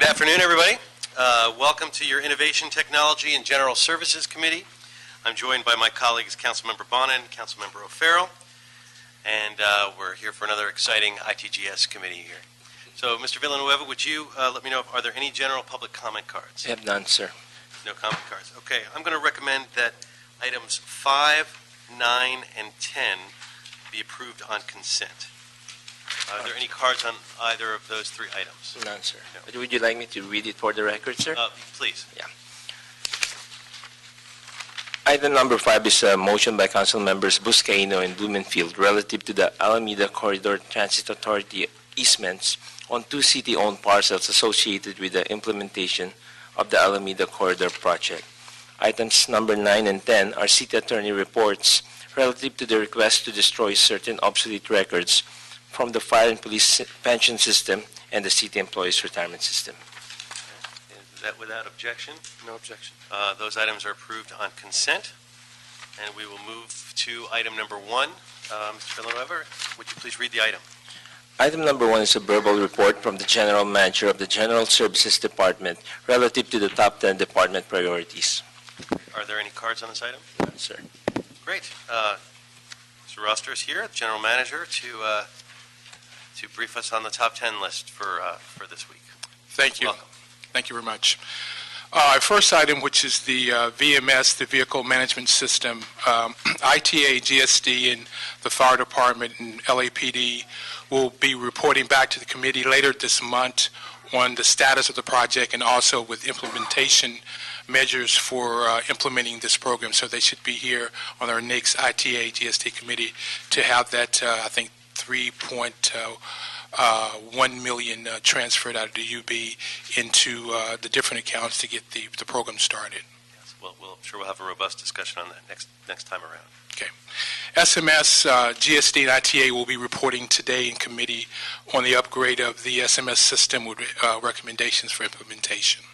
afternoon, everybody. Welcome to your Innovation, Technology, and General Services Committee. I'm joined by my colleagues, Councilmember Bonin, Councilmember O'Farrell, and we're here for another exciting ITGS committee here. So, Mr. Villanueva, would you let me know, are there any general public comment cards? I have none, sir. No comment cards. Okay, I'm going to recommend that items 5, 9, and 10 be approved on consent. Are there any cards on either of those three items? None, sir. No. But would you like me to read it for the record, sir? Please. Yeah. Item number 5 is a motion by Council Members Buscaino and Blumenfield relative to the Alameda Corridor Transit Authority easements on 2 city-owned parcels associated with the implementation of the Alameda Corridor project. Items number 9 and 10 are City Attorney reports relative to the request to destroy certain obsolete records from the Fire and Police Pension System and the City Employees Retirement System. Is that without objection? No objection. Those items are approved on consent. And we will move to item number 1. Mr. Villanueva, would you please read the item? Item number 1 is a verbal report from the General Manager of the General Services Department relative to the top 10 department priorities. Are there any cards on this item? None, sir. Great. Mr. Roster is here, the General Manager, to brief us on the top 10 list for this week. Thank you. Welcome. Thank you very much. Our first item, which is the VMS, the Vehicle Management System, ITA, GSD, and the Fire Department and LAPD will be reporting back to the committee later this month on the status of the project and also with implementation measures for implementing this program. So they should be here on our next ITA, GSD committee to have that, I think, 3.1 million transferred out of the UB into the different accounts to get the program started. Yes, well, I'm sure we'll have a robust discussion on that next time around. Okay. SMS, GSD, and ITA will be reporting today in committee on the upgrade of the SMS system with recommendations for implementation.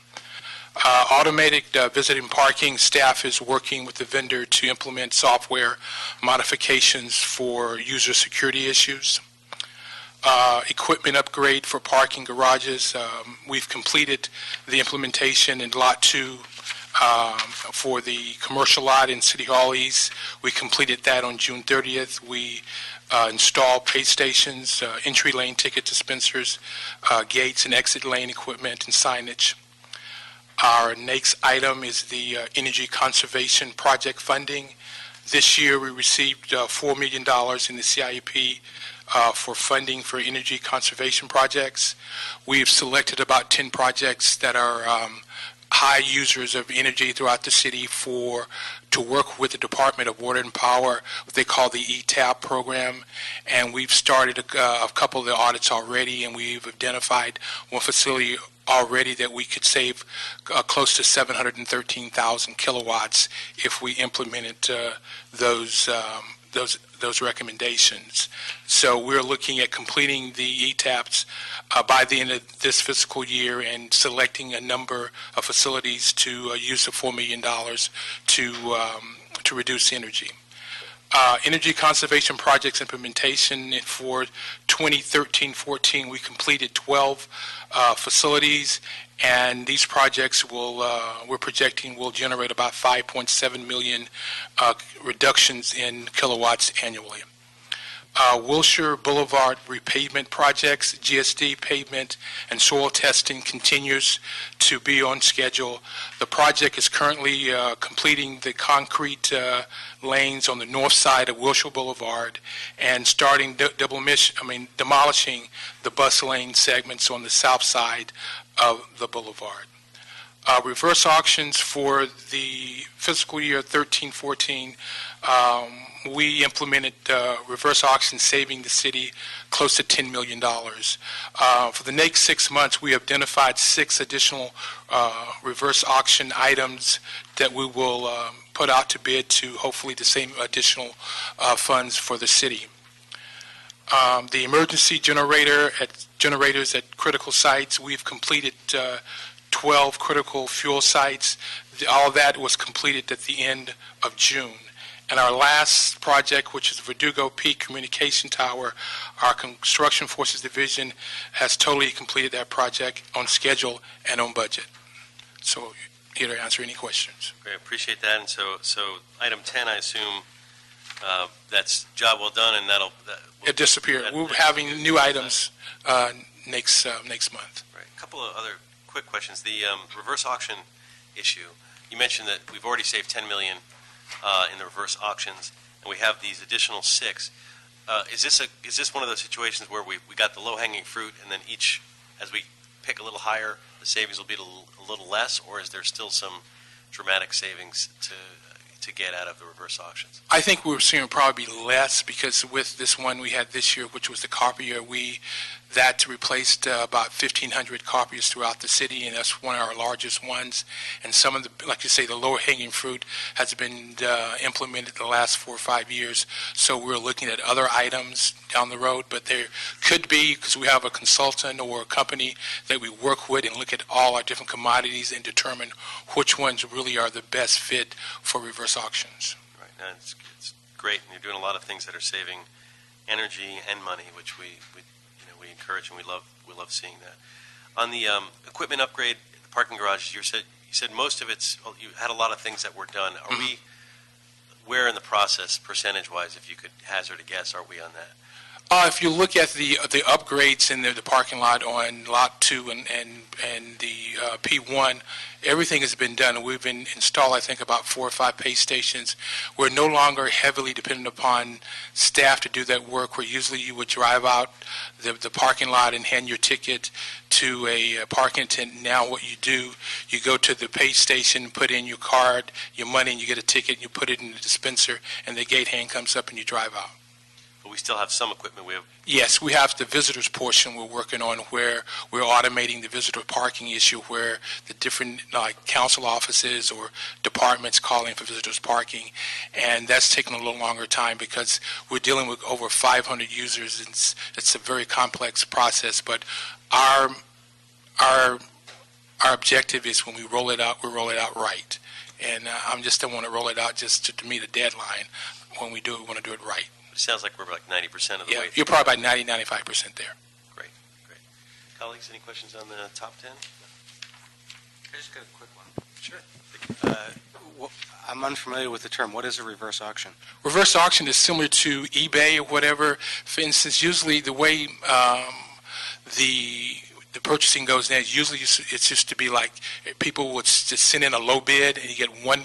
Automated visiting parking, staff is working with the vendor to implement software modifications for user security issues. Equipment upgrade for parking garages. We've completed the implementation in Lot 2 for the commercial lot in City Hall East. We completed that on June 30th. We installed pay stations, entry lane ticket dispensers, gates and exit lane equipment and signage. Our next item is the Energy Conservation Project funding. This year we received $4 million in the CIP for funding for energy conservation projects. We've selected about 10 projects that are high users of energy throughout the city to work with the Department of Water and Power, what they call the ETAP program. And we've started a couple of the audits already, and we've identified one facility already that we could save close to 713,000 kilowatts if we implemented those recommendations. So we're looking at completing the ETAPs by the end of this fiscal year and selecting a number of facilities to use the $4 million to reduce energy. Energy conservation projects implementation for 2013-14, we completed 12 facilities, and these projects we're projecting will generate about 5.7 million reductions in kilowatts annually. Wilshire Boulevard repavement projects, GSD pavement and soil testing continues to be on schedule. The project is currently completing the concrete lanes on the north side of Wilshire Boulevard and starting demolishing the bus lane segments on the south side of the boulevard. Reverse auctions for the fiscal year 13-14, we implemented reverse auctions saving the city close to $10 million. For the next 6 months, we have identified 6 additional reverse auction items that we will put out to bid to hopefully the same additional funds for the city. The emergency generators at critical sites, we've completed 12 critical fuel sites. All of that was completed at the end of June. And our last project, which is Verdugo Peak Communication Tower, our Construction Forces Division has totally completed that project on schedule and on budget. So here to answer any questions. Great, appreciate that. And so item 10, I assume that's job well done, and It disappeared. We're having new items next month. Right. A couple of other quick questions. The reverse auction issue. You mentioned that we've already saved $10 million in the reverse auctions, and we have these additional 6. Is this one of those situations where we got the low-hanging fruit, and then as we pick a little higher, the savings will be a little less, or is there still some dramatic savings to get out of the reverse auctions? I think we're seeing probably less because with this one we had this year, which was the copier, that replaced about 1,500 copiers throughout the city, and that's one of our largest ones. And some of the, like you say, the lower hanging fruit has been implemented the last 4 or 5 years. So we're looking at other items down the road, but there could be, because we have a consultant or a company that we work with and look at all our different commodities and determine which ones really are the best fit for reverse auctions. Right. No, it's great, and you're doing a lot of things that are saving energy and money, which we encourage, and we love seeing that. On the equipment upgrade, the parking garages, you said most of you had a lot of things that were done. Are we where in the process, percentage-wise, if you could hazard a guess, are we on that? If you look at the upgrades in the parking lot on Lot 2 and the P1, everything has been done. We've been installed, I think, about 4 or 5 pay stations. We're no longer heavily dependent upon staff to do that work, where usually you would drive out the parking lot and hand your ticket to a parking attendant. Now what you do, you go to the pay station, put in your card, your money, and you get a ticket, and you put it in the dispenser, and the gate hand comes up and you drive out. But we still have some equipment. Yes, we have the visitors portion we're working on, where we're automating the visitor parking issue, where the different council offices or departments call in for visitors parking, and that's taking a little longer time because we're dealing with over 500 users. It's a very complex process, but our objective is when we roll it out, we roll it out right. And I just don't want to roll it out just to meet a deadline. When we do it, we want to do it right. It sounds like we're like 90% of the way. Yeah, you're probably about 90-95% there. Great. Colleagues, any questions on the top 10? I just got a quick one. Sure. I'm unfamiliar with the term. What is a reverse auction? Reverse auction is similar to eBay or whatever. For instance, usually the way the purchasing goes now, usually it's just to be like people would just send in a low bid and you get one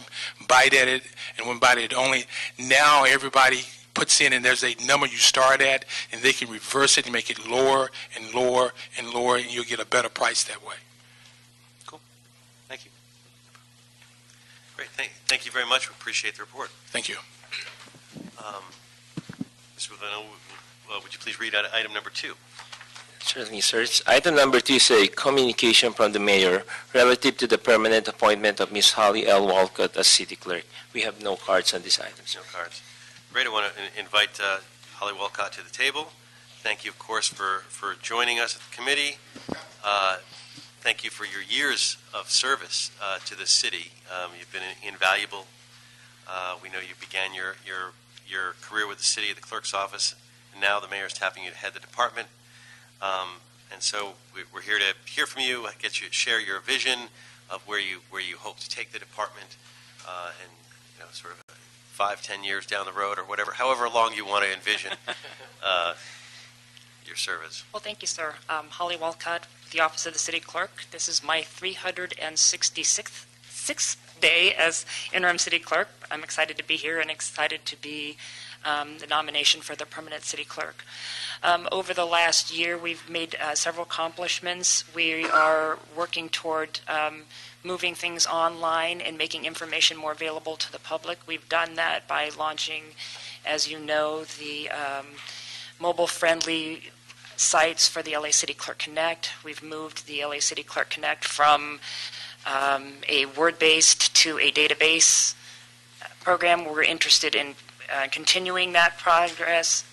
bite at it and one bite at it only. Now everybody puts in, and there's a number you start at, and they can reverse it and make it lower and lower and lower, and you'll get a better price that way. Cool. Thank you. Great. Thank you very much. We appreciate the report. Thank you. Mr. Rivano, would you please read out item number 2? Certainly, sir. Item number 2 is a communication from the mayor relative to the permanent appointment of Ms. Holly L. Walcott as city clerk. We have no cards on this item, sir. No cards. Great. I want to invite Holly Walcott to the table. Thank you, of course, for joining us at the committee. Thank you for your years of service to the city. You've been invaluable. We know you began your career with the city at the clerk's office, and now the mayor's tapping you to head the department. And so we're here to hear from you, get you to share your vision of where you hope to take the department, and sort of 5-10 years down the road or whatever, however long you want to envision your service. Well, thank you, sir. Holly Walcott, the Office of the City Clerk. This is my 366th day as interim city clerk. I'm excited to be here and excited to be the nomination for the permanent city clerk. Over the last year, we've made several accomplishments. We are working toward moving things online and making information more available to the public. We've done that by launching, as you know, the mobile-friendly sites for the LA City Clerk Connect. We've moved the LA City Clerk Connect from a word-based to a database program. We're interested in continuing that process,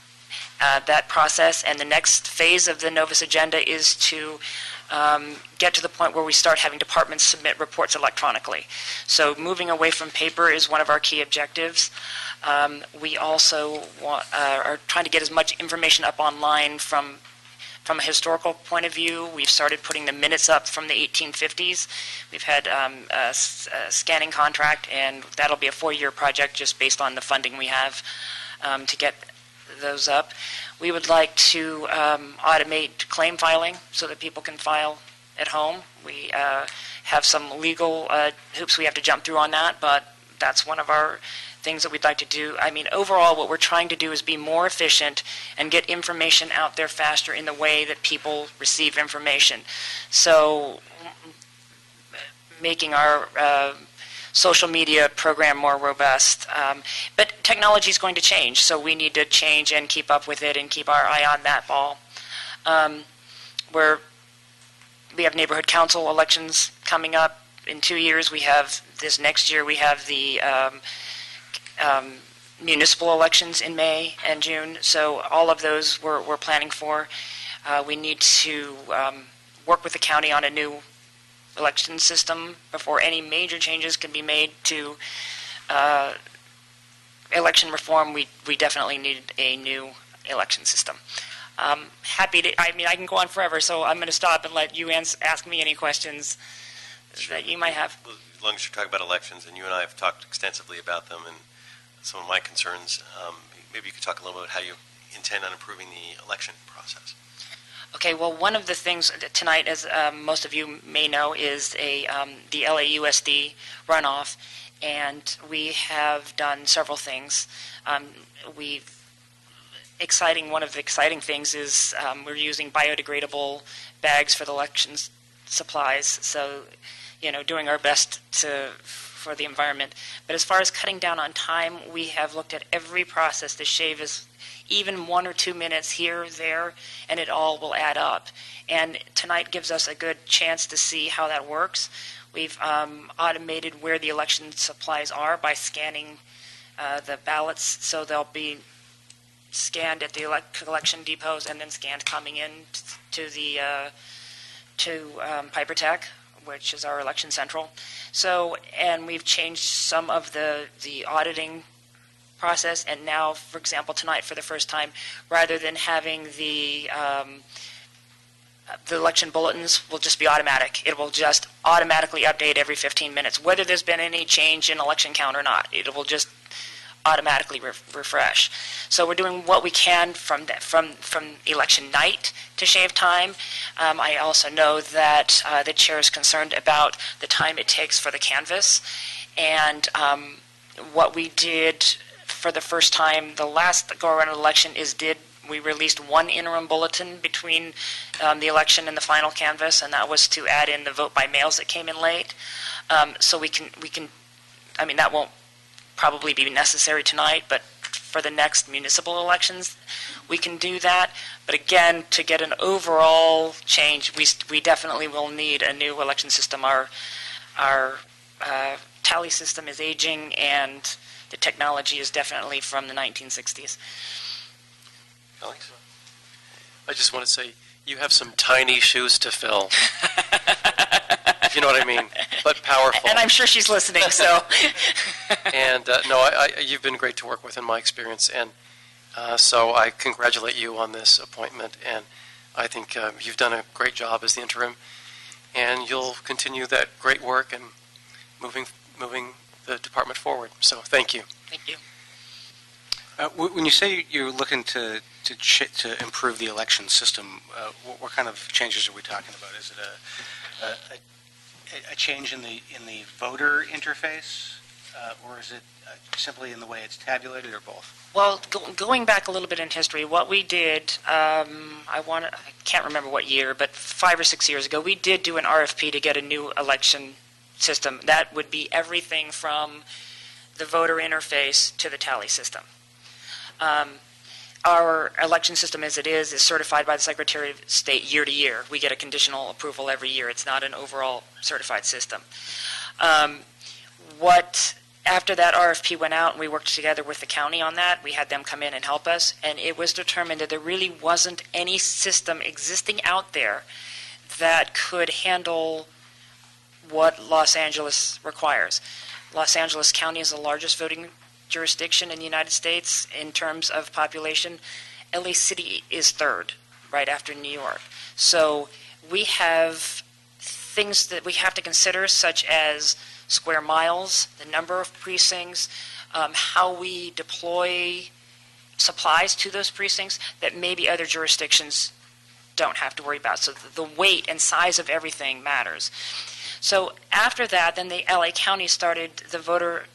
and the next phase of the Novus agenda is to get to the point where we start having departments submit reports electronically. So moving away from paper is one of our key objectives. We also are trying to get as much information up online from a historical point of view. We've started putting the minutes up from the 1850s. We've had a scanning contract, and that'll be a 4-year project just based on the funding we have to get those up. We would like to automate claim filing so that people can file at home. We have some legal hoops we have to jump through on that, but that's one of our things that we'd like to do. I mean, overall, what we're trying to do is be more efficient and get information out there faster in the way that people receive information. So making our social media program more robust. But technology is going to change, so we need to change and keep up with it and keep our eye on that ball. We have neighborhood council elections coming up in 2 years. This next year we have the municipal elections in May and June, so all of those we're planning for. We need to work with the county on a new election system before any major changes can be made to election reform. We definitely need a new election system. Happy to, I mean, I can go on forever, so I'm going to stop and let you ask me any questions that you might have. As long as you're talking about elections, and you and I have talked extensively about them and some of my concerns, maybe you could talk a little bit about how you intend on improving the election process. Okay, well, one of the things tonight, as most of you may know, is the LAUSD runoff, and we have done several things. One of the exciting things is we're using biodegradable bags for the elections supplies, so, doing our best for the environment. But as far as cutting down on time, we have looked at every process to shave even 1 or 2 minutes here or there, and it all will add up. And tonight gives us a good chance to see how that works. We've automated where the election supplies are by scanning the ballots, so they'll be scanned at the collection depots and then scanned coming in to Piper Tech, which is our election central. So, and we've changed some of the auditing process, and now, for example, tonight for the first time, rather than having the election bulletins will just be automatic. It will just automatically update every 15 minutes, whether there's been any change in election count or not. It will just automatically refresh. So we're doing what we can from election night to shave time. I also know that the chair is concerned about the time it takes for the canvass, and what we did for the first time, the last go-around election, we released one interim bulletin between the election and the final canvass, and that was to add in the vote by mails that came in late. So we can. I mean, that won't probably be necessary tonight, but for the next municipal elections, we can do that. But again, to get an overall change, we definitely will need a new election system. Our tally system is aging, and the technology is definitely from the 1960s. Alex? I just want to say, you have some tiny shoes to fill. If you know what I mean, but powerful. And I'm sure she's listening, so. And no, you've been great to work with in my experience, and so I congratulate you on this appointment, and I think you've done a great job as the interim, and you'll continue that great work and moving the department forward. So thank you. Thank you. When you say you're looking to improve the election system, what kind of changes are we talking about? Is it a change in the voter interface, or is it simply in the way it's tabulated, or both? Well, going back a little bit in history, what we did, I can't remember what year, but 5 or 6 years ago, we did do an RFP to get a new election system. That would be everything from the voter interface to the tally system. Our election system as it is certified by the Secretary of State year to year. We get a conditional approval every year. It's not an overall certified system. After that RFP went out and we worked together with the county on that, we had them come in and help us, and it was determined that there really wasn't any system existing out there that could handle what Los Angeles requires. Los Angeles County is the largest voting jurisdiction in the United States in terms of population. LA City is third, right after New York. So we have things that we have to consider, such as square miles, the number of precincts, how we deploy supplies to those precincts that maybe other jurisdictions don't have to worry about. So the weight and size of everything matters. So after that, then the LA County started the voter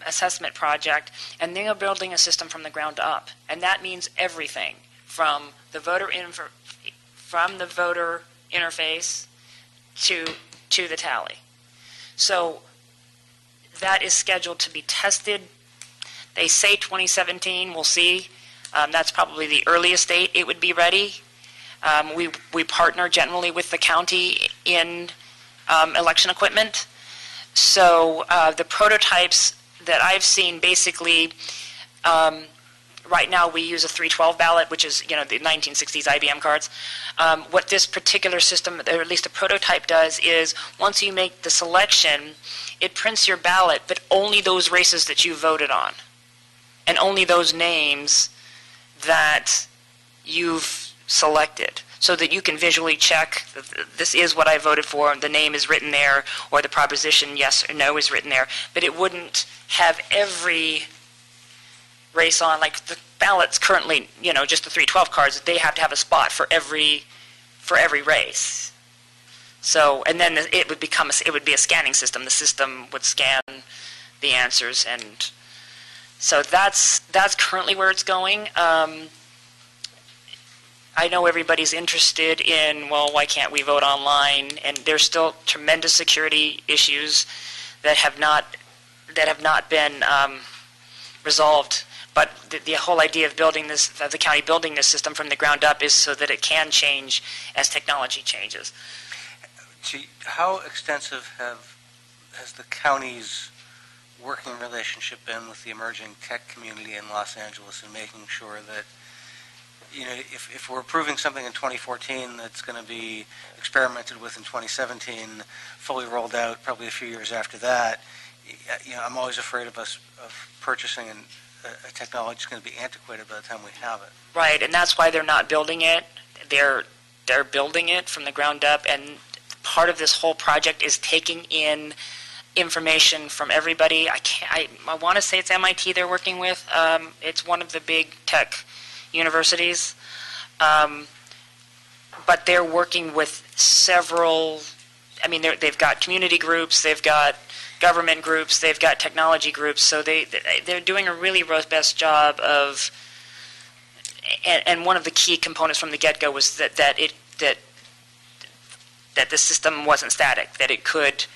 assessment project, and they are building a system from the ground up. And that means everything from the voter interface to the tally. So that is scheduled to be tested. They say 2017. We'll see. That's probably the earliest date it would be ready. We partner generally with the county in election equipment. So the prototypes that I've seen, basically, right now we use a 312 ballot, which is, the 1960s IBM cards. What this particular system, or at least a prototype, does is once you make the selection, it prints your ballot, but only those races that you voted on, and only those names that you've selected, so that you can visually check, this is what I voted for, the name is written there, or the proposition yes or no is written there. But it wouldn't have every race on, like the ballots currently, just the 312 cards, they have to have a spot for every race. So, and then it would be a scanning system. The system would scan the answers, and so that's currently where it's going. I know everybody's interested in, well, why can't we vote online? And there's still tremendous security issues that have not been resolved. But the whole idea of the county building this system from the ground up is so that it can change as technology changes. How extensive has the county's working relationship been with the emerging tech community in Los Angeles in making sure that, if we're approving something in 2014 that's going to be experimented with in 2017, fully rolled out probably a few years after that, I'm always afraid of purchasing a technology that's going to be antiquated by the time we have it. Right, and that's why they're not building it. They're building it from the ground up, and part of this whole project is taking in information from everybody. I want to say it's MIT they're working with. It's one of the big tech universities, but they're working with several. They've got community groups, they've got government groups, they've got technology groups. So they're doing a really robust job of. And one of the key components from the get-go was that the system wasn't static, that it could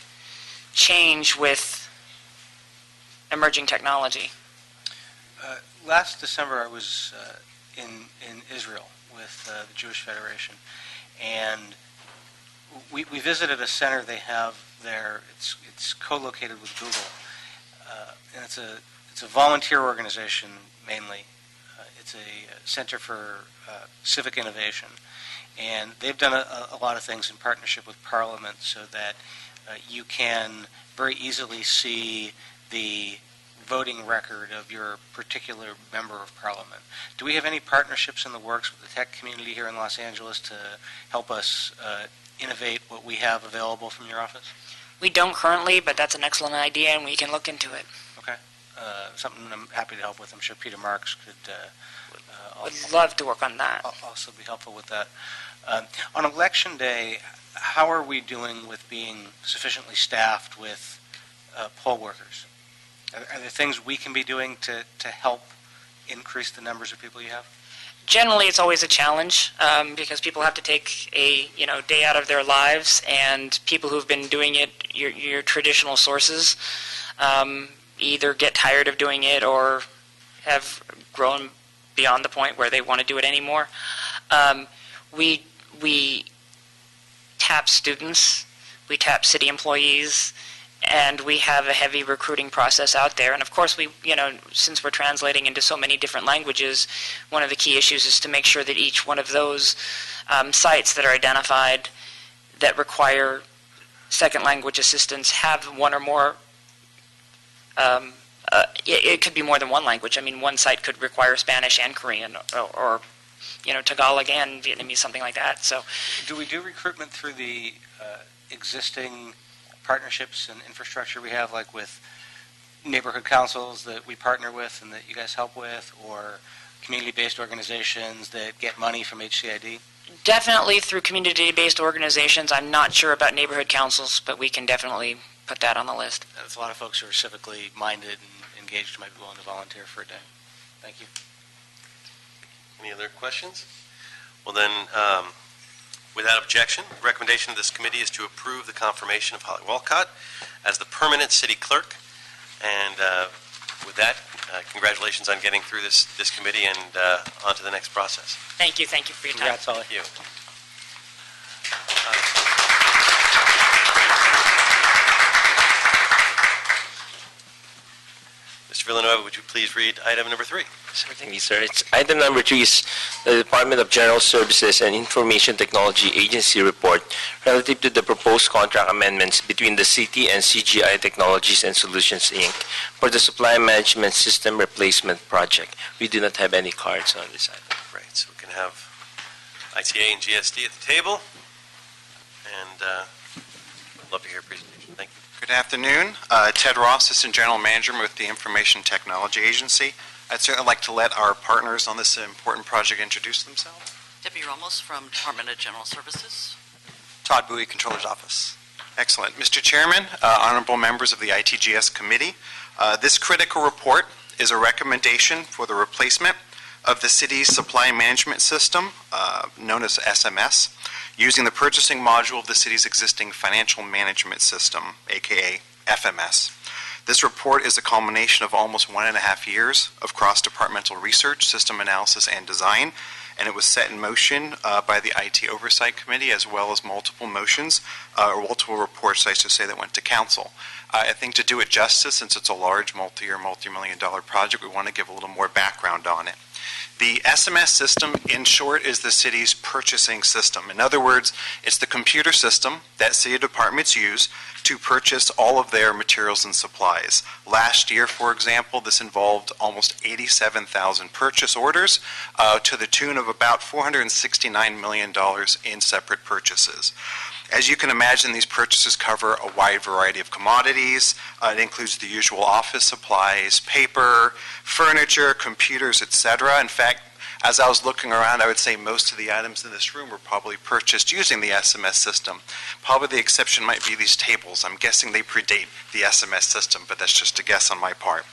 change with emerging technology. Last December, I was in Israel with the Jewish Federation, and we visited a center they have there. It's co-located with Google, and it's a volunteer organization mainly. It's a center for civic innovation, and they've done a lot of things in partnership with Parliament so that you can very easily see the voting record of your particular member of Parliament. Do we have any partnerships in the works with the tech community here in Los Angeles to help us innovate what we have available from your office? We don't currently, but that's an excellent idea, and we can look into it. Okay. Something I'm happy to help with. I'm sure Peter Marks could Would love to work on that. Also be helpful with that. On Election Day, how are we doing with being sufficiently staffed with poll workers? Are there things we can be doing to help increase the numbers of people you have? Generally, it's always a challenge because people have to take a day out of their lives, and people who've been doing it, your traditional sources, either get tired of doing it or have grown beyond the point where they want to do it anymore. We tap students, we tap city employees, and we have a heavy recruiting process out there. And of course, since we're translating into so many different languages, one of the key issues is to make sure that each one of those sites that are identified that require second language assistance have one or more, it could be more than one language. I mean, one site could require Spanish and Korean, or Tagalog and Vietnamese, something like that. So, Do we do recruitment through the existing partnerships and infrastructure we have, like with neighborhood councils that we partner with and that you guys help with, or community-based organizations that get money from HCID? definitely through community-based organizations. I'm not sure about neighborhood councils, but we can definitely put that on the list. There's a lot of folks who are civically minded and engaged who might be willing to volunteer for a day. Thank you. Any other questions? Well then, without objection, the recommendation of this committee is to approve the confirmation of Holly Walcott as the permanent city clerk. And with that, congratulations on getting through this committee and on to the next process. Thank you for your time. Congrats, Holly. Thank you. Mr. Villanueva, would you please read item number 3? Certainly, sir. Item number 3 is the Department of General Services and Information Technology Agency report relative to the proposed contract amendments between the city and CGI Technologies and Solutions, Inc. for the Supply Management System Replacement Project. We do not have any cards on this item. Right, so we can have ITA and GSD at the table, and I'd love to hear a presentation. Thank you. Good afternoon. Ted Ross, Assistant General Manager with the Information Technology Agency. I'd certainly like to let our partners on this important project introduce themselves. Debbie Ramos from Department of General Services. Todd Bowie, Controller's Office. Excellent. Mr. Chairman, honorable members of the ITGS Committee, this critical report is a recommendation for the replacement of the city's supply management system, known as SMS, using the purchasing module of the city's existing financial management system, aka FMS. This report is a culmination of almost 1.5 years of cross-departmental research, system analysis, and design, and it was set in motion by the IT Oversight Committee, as well as multiple motions, or multiple reports, I should say, that went to council. I think to do it justice, since it's a large multi-year, multi-million-dollar project, we want to give a little more background on it. The SMS system, in short, is the city's purchasing system. In other words, it's the computer system that city departments use to purchase all of their materials and supplies. Last year, for example, this involved almost 87,000 purchase orders to the tune of about $469 million in separate purchases. As you can imagine, these purchases cover a wide variety of commodities. It includes the usual office supplies, paper, furniture, computers, etc. In fact, as I was looking around, I would say most of the items in this room were probably purchased using the SMS system. Probably the exception might be these tables. I'm guessing they predate the SMS system, but that's just a guess on my part.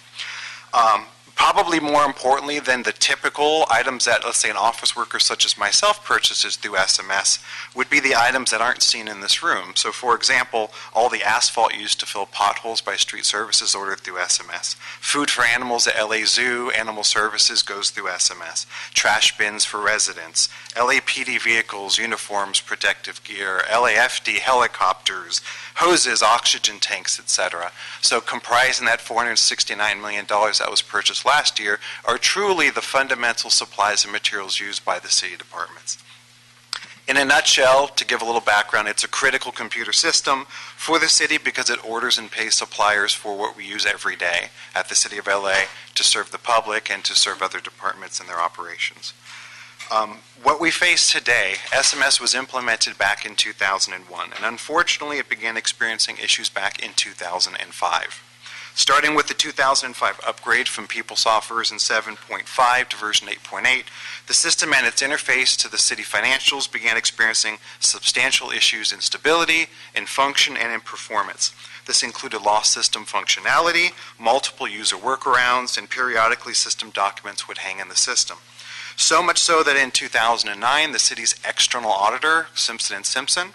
Probably more importantly than the typical items that, let's say, an office worker such as myself purchases through SMS would be the items that aren't seen in this room. So, for example, all the asphalt used to fill potholes by street services ordered through SMS. Food for animals at LA Zoo, Animal Services goes through SMS. Trash bins for residents. LAPD vehicles, uniforms, protective gear. LAFD helicopters, hoses, oxygen tanks, etc. So comprising that $469 million that was purchased last year are truly the fundamental supplies and materials used by the city departments. In a nutshell, to give a little background, it's a critical computer system for the city because it orders and pays suppliers for what we use every day at the City of LA to serve the public and to serve other departments in their operations. What we face today, SMS was implemented back in 2001, and unfortunately it began experiencing issues back in 2005. Starting with the 2005 upgrade from PeopleSoft version 7.5 to version 8.8, the system and its interface to the city financials began experiencing substantial issues in stability, in function, and in performance. This included lost system functionality, multiple user workarounds, and periodically system documents would hang in the system. So much so that in 2009, the city's external auditor, Simpson & Simpson,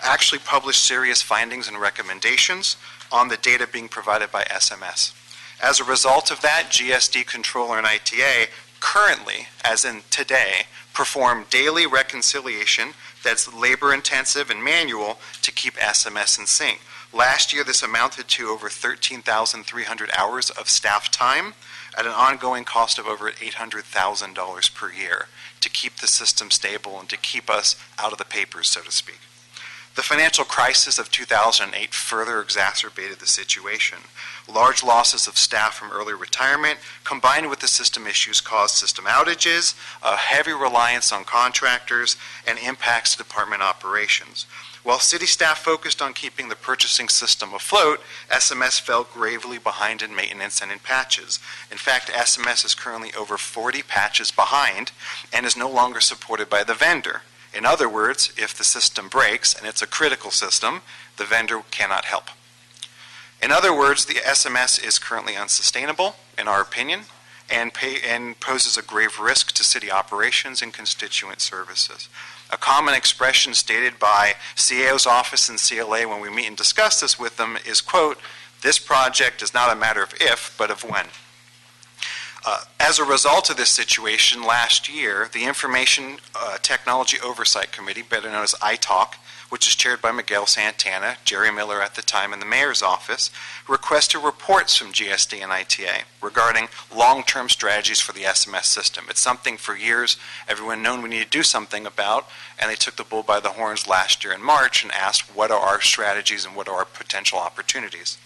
actually published serious findings and recommendations on the data being provided by SMS. As a result of that, GSD Controller and ITA currently, as in today, perform daily reconciliation that's labor-intensive and manual to keep SMS in sync. Last year, this amounted to over 13,300 hours of staff time at an ongoing cost of over $800,000 per year to keep the system stable and to keep us out of the papers, so to speak. The financial crisis of 2008 further exacerbated the situation. Large losses of staff from early retirement, combined with the system issues, caused system outages, a heavy reliance on contractors, and impacts to department operations. While city staff focused on keeping the purchasing system afloat, SMS fell gravely behind in maintenance and in patches. In fact, SMS is currently over 40 patches behind and is no longer supported by the vendor. In other words, if the system breaks, and it's a critical system, the vendor cannot help. In other words, the SMS is currently unsustainable, in our opinion, and poses a grave risk to city operations and constituent services. A common expression stated by CAO's office and CLA when we meet and discuss this with them is, quote, "This project is not a matter of if, but of when." As a result of this situation, last year, the Information Technology Oversight Committee, better known as ITALC, which is chaired by Miguel Santana, Jerry Miller at the time in the mayor's office, requested reports from GSD and ITA regarding long-term strategies for the SMS system. It's something for years everyone known we need to do something about, and they took the bull by the horns last year in March and asked what are our strategies and what are our potential opportunities.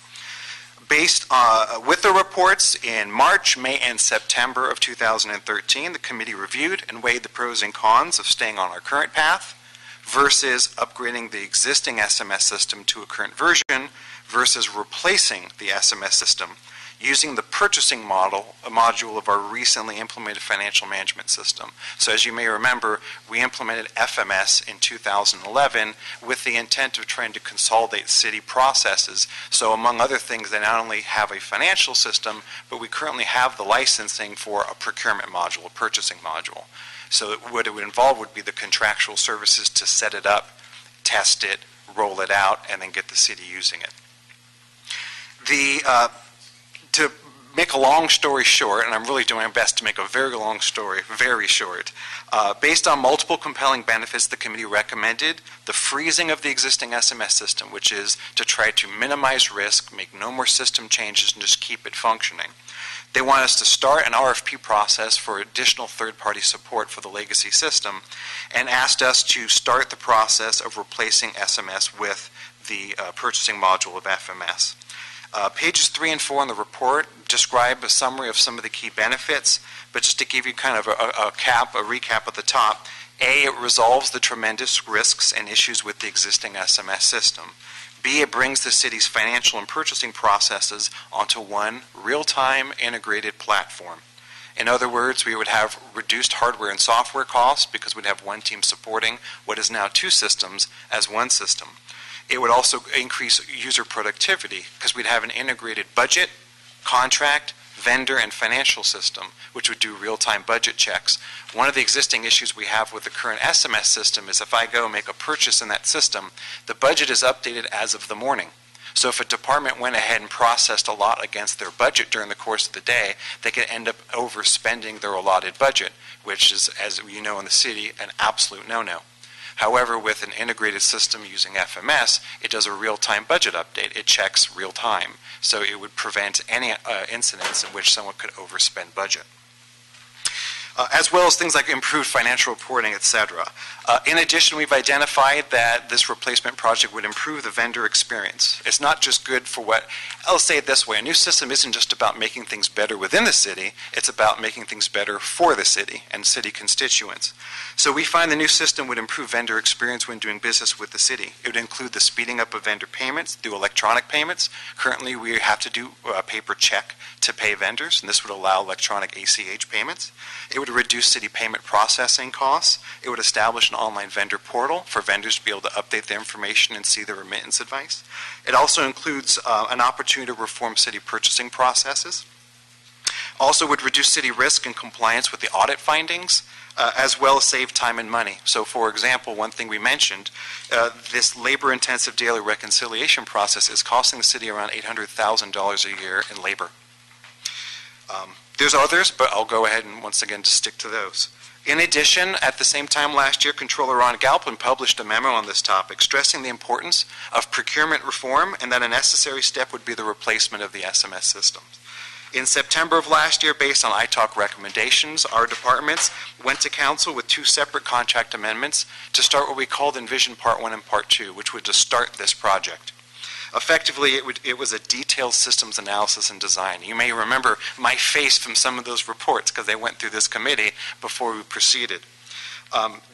With the reports in March, May, and September of 2013, the committee reviewed and weighed the pros and cons of staying on our current path versus upgrading the existing SMS system to a current version versus replacing the SMS system using the purchasing module of our recently implemented financial management system. So as you may remember, we implemented FMS in 2011 with the intent of trying to consolidate city processes. So among other things, they not only have a financial system, but we currently have the licensing for a procurement module, a purchasing module. So what it would involve would be the contractual services to set it up, test it, roll it out, and then get the city using it. To make a long story short, and I'm really doing my best to make a very long story very short, based on multiple compelling benefits, the committee recommended the freezing of the existing SMS system, which is to try to minimize risk, make no more system changes, and just keep it functioning. They want us to start an RFP process for additional third-party support for the legacy system and asked us to start the process of replacing SMS with the purchasing module of FMS. Pages 3 and 4 in the report describe a summary of some of the key benefits, but just to give you kind of a recap at the top, A, it resolves the tremendous risks and issues with the existing SMS system. B, it brings the city's financial and purchasing processes onto one real-time integrated platform. In other words, we would have reduced hardware and software costs because we'd have one team supporting what is now two systems as one system. It would also increase user productivity because we'd have an integrated budget, contract, vendor, and financial system, which would do real-time budget checks. One of the existing issues we have with the current SMS system is if I go make a purchase in that system, the budget is updated as of the morning. So if a department went ahead and processed a lot against their budget during the course of the day, they could end up overspending their allotted budget, which is, as you know in the city, an absolute no-no. However, with an integrated system using FMS, it does a real-time budget update. It checks real-time. So it would prevent any incidents in which someone could overspend budget. As well as things like improved financial reporting, etc. In addition, we've identified that this replacement project would improve the vendor experience. It's not just good for what, I'll say it this way, a new system isn't just about making things better within the city, it's about making things better for the city and city constituents. So we find the new system would improve vendor experience when doing business with the city. It would include the speeding up of vendor payments through electronic payments. Currently, we have to do a paper check to pay vendors, and this would allow electronic ACH payments. It would reduce city payment processing costs. It would establish an online vendor portal for vendors to be able to update their information and see their remittance advice. It also includes an opportunity to reform city purchasing processes. Also would reduce city risk and compliance with the audit findings, as well as save time and money. So for example, one thing we mentioned, this labor-intensive daily reconciliation process is costing the city around $800,000 a year in labor. There's others, but I'll go ahead and once again just stick to those. In addition, at the same time last year, Controller Ron Galpin published a memo on this topic stressing the importance of procurement reform and that a necessary step would be the replacement of the SMS systems. In September of last year, based on ITALC recommendations, our departments went to council with 2 separate contract amendments to start what we called Envision Part 1 and Part 2, which would just start this project. Effectively, it was a detailed systems analysis and design. You may remember my face from some of those reports because they went through this committee before we proceeded.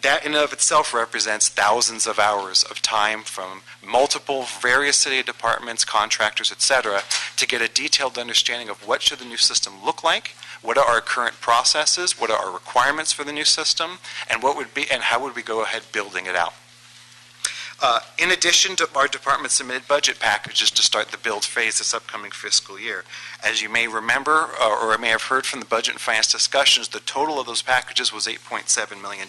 That in and of itself represents thousands of hours of time from multiple various city departments, contractors, etc., to get a detailed understanding of what should the new system look like, what are our current processes, what are our requirements for the new system, and how would we go ahead building it out. In addition to our department submitted budget packages to start the build phase this upcoming fiscal year. As you may remember, or may have heard from the budget and finance discussions, the total of those packages was $8.7 million.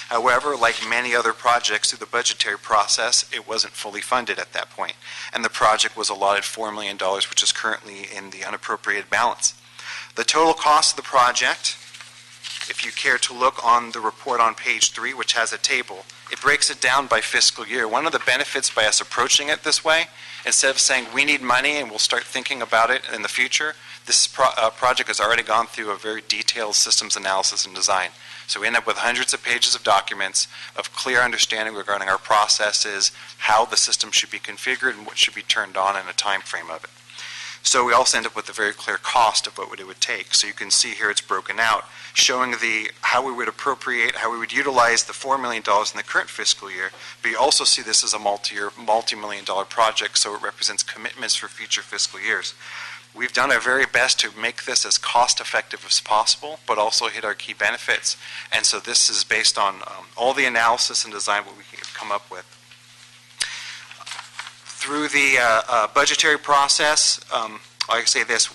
However, like many other projects through the budgetary process, it wasn't fully funded at that point, and the project was allotted $4 million, which is currently in the unappropriated balance. The total cost of the project, if you care to look on the report on page 3, which has a table, it breaks it down by fiscal year. One of the benefits by us approaching it this way, instead of saying we need money and we'll start thinking about it in the future, this project has already gone through a very detailed systems analysis and design. So we end up with hundreds of pages of documents of clear understanding regarding our processes, how the system should be configured, and what should be turned on and a time frame of it. So we also end up with a very clear cost of what it would take. So you can see here it's broken out, showing how we would appropriate, how we would utilize the $4 million in the current fiscal year, but you also see this as a multi-year, multi-million-dollar project, so it represents commitments for future fiscal years. We've done our very best to make this as cost-effective as possible, but also hit our key benefits. And so this is based on all the analysis and design what we can come up with. Through the budgetary process, I say this,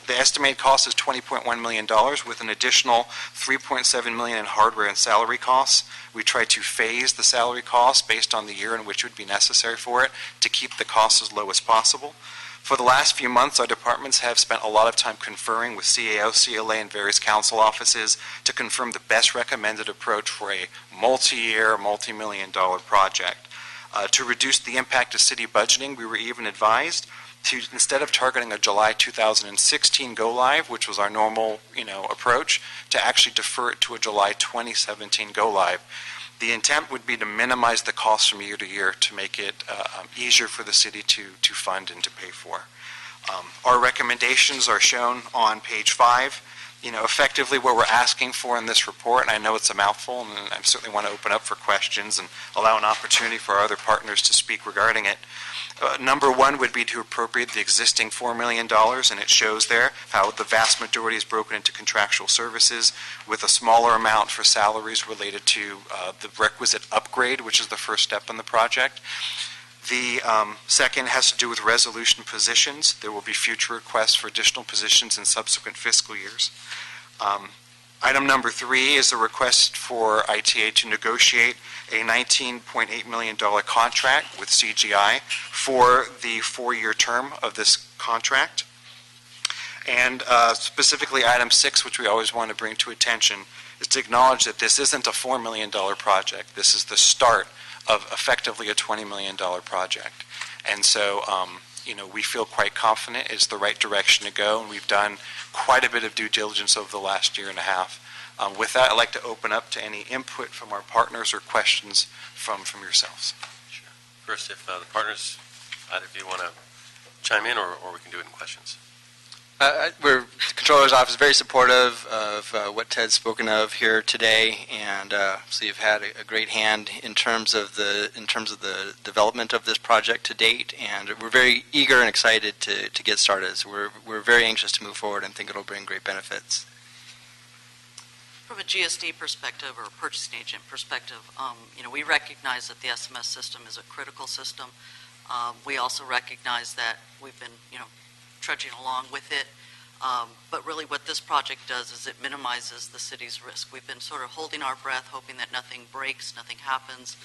the estimated cost is $20.1 million with an additional $3.7 million in hardware and salary costs. We try to phase the salary costs based on the year in which it would be necessary for it to keep the costs as low as possible. For the last few months, our departments have spent a lot of time conferring with CAO, CLA, and various council offices to confirm the best recommended approach for a multi-year, multi-million-dollar project. To reduce the impact of city budgeting, we were even advised to, instead of targeting a July 2016 go-live, which was our normal approach, to actually defer it to a July 2017 go-live. The intent would be to minimize the costs from year to year to make it easier for the city to fund and to pay for. Our recommendations are shown on page 5. Effectively what we're asking for in this report, and I know it's a mouthful, and I certainly want to open up for questions and allow an opportunity for our other partners to speak regarding it. Number 1 would be to appropriate the existing $4 million, and it shows there how the vast majority is broken into contractual services with a smaller amount for salaries related to the requisite upgrade, which is the first step in the project. The second has to do with resolution positions. There will be future requests for additional positions in subsequent fiscal years. Item number 3 is a request for ITA to negotiate a $19.8 million contract with CGI for the 4-year term of this contract. And specifically item 6, which we always want to bring to attention, is to acknowledge that this isn't a $4 million project. This is the start of effectively a $20 million project. And so, we feel quite confident it's the right direction to go, and we've done quite a bit of due diligence over the last year and a half. With that, I'd like to open up to any input from our partners or questions from yourselves. Sure. First, if the partners, either of you want to chime in, or we can do it in questions. The Controller's Office is very supportive of what Ted's spoken of here today, and so you've had a great hand in terms of the development of this project to date, and we're very eager and excited to get started. So we're very anxious to move forward and think it'll bring great benefits. From a GSD perspective or a purchasing agent perspective, we recognize that the SMS system is a critical system. We also recognize that we've been, trudging along with it. But really what this project does is it minimizes the city's risk. We've been sort of holding our breath, hoping that nothing breaks, nothing happens.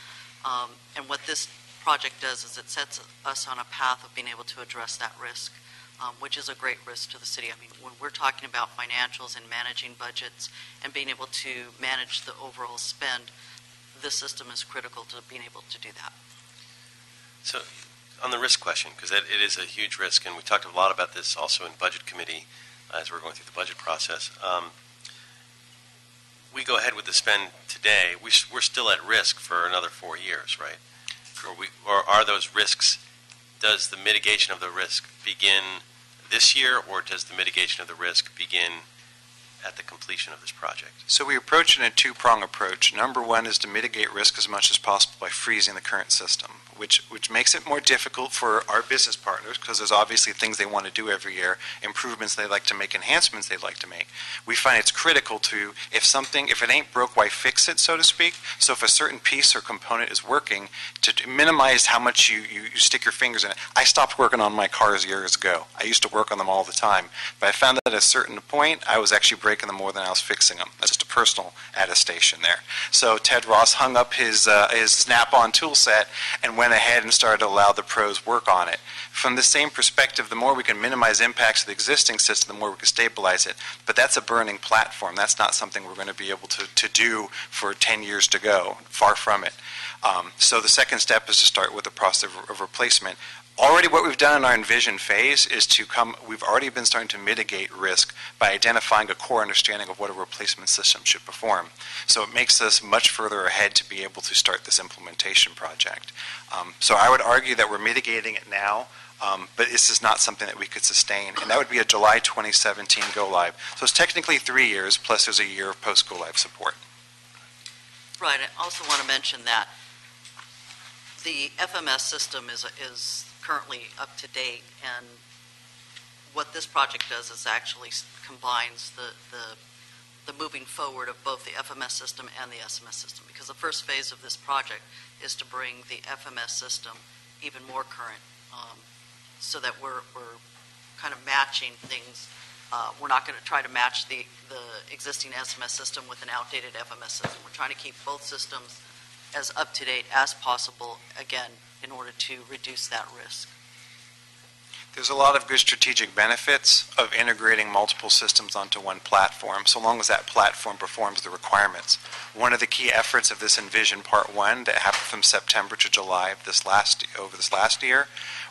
And what this project does is it sets us on a path of being able to address that risk, which is a great risk to the city. I mean, when we're talking about financials and managing budgets and being able to manage the overall spend, this system is critical to being able to do that. So, on the risk question, because it is a huge risk, and we talked a lot about this also in Budget Committee, as we're going through the budget process. We go ahead with the spend today, we're still at risk for another 4 years, right? Or are those risks, does the mitigation of the risk begin this year, or does the mitigation of the risk begin at the completion of this project? So we approach it in a two-prong approach. Number one is to mitigate risk as much as possible by freezing the current system, which makes it more difficult for our business partners because there's obviously things they want to do every year, improvements they'd like to make, enhancements they'd like to make. We find it's critical to, if it ain't broke, why fix it, so to speak? So if a certain piece or component is working, to minimize how much you stick your fingers in it. I stopped working on my cars years ago. I used to work on them all the time, but I found that at a certain point, I was actually breaking them more than I was fixing them. That's just a personal attestation there. So Ted Ross hung up his Snap-on tool set and went ahead and started to allow the pros work on it. From the same perspective, the more we can minimize impacts to the existing system, the more we can stabilize it. But that's a burning platform. That's not something we're going to be able to do for 10 years to go. Far from it. So the second step is to start with the process of replacement. Already what we've done in our envision phase is we've already been starting to mitigate risk by identifying a core understanding of what a replacement system should perform. So it makes us much further ahead to be able to start this implementation project. So I would argue that we're mitigating it now, but this is not something that we could sustain. And that would be a July 2017 go-live. So it's technically 3 years, plus there's a year of post-go-live support. Right. I also want to mention that the FMS system is currently up to date, and what this project does is actually combines the moving forward of both the FMS system and the SMS system, because the first phase of this project is to bring the FMS system even more current, so that we're kind of matching things. We're not going to try to match the existing SMS system with an outdated FMS system. We're trying to keep both systems as up to date as possible, again, in order to reduce that risk. There's a lot of good strategic benefits of integrating multiple systems onto one platform, so long as that platform performs the requirements. One of the key efforts of this Envision Part 1 that happened from September to July of this last year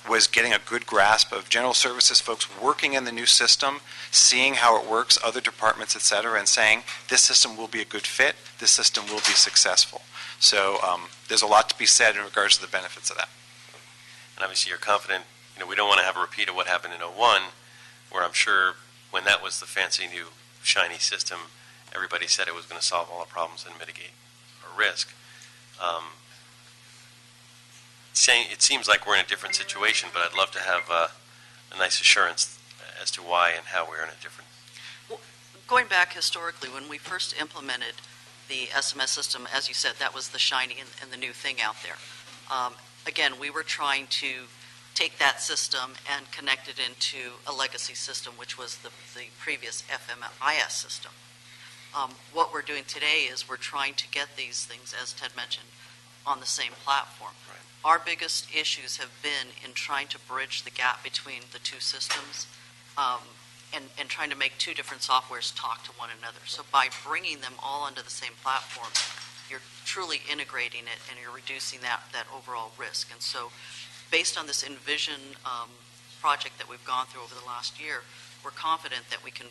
was getting a good grasp of general services folks working in the new system, seeing how it works, other departments, et cetera, and saying, this system will be a good fit, this system will be successful. So there's a lot to be said in regards to the benefits of that. And obviously you're confident, we don't want to have a repeat of what happened in '01, where I'm sure when that was the fancy new shiny system, everybody said it was going to solve all the problems and mitigate a risk. It seems like we're in a different situation, but I'd love to have a nice assurance as to why and how we're in a different. Well, going back historically, when we first implemented the SMS system, as you said, that was the shiny and the new thing out there. Again, we were trying to take that system and connect it into a legacy system, which was the previous FMIS system. What we're doing today is we're trying to get these things, as Ted mentioned, on the same platform. Right. Our biggest issues have been in trying to bridge the gap between the two systems, and trying to make two different softwares talk to one another. So by bringing them all onto the same platform, you're truly integrating it and you're reducing that overall risk. And so based on this Envision project that we've gone through over the last year, we're confident that we can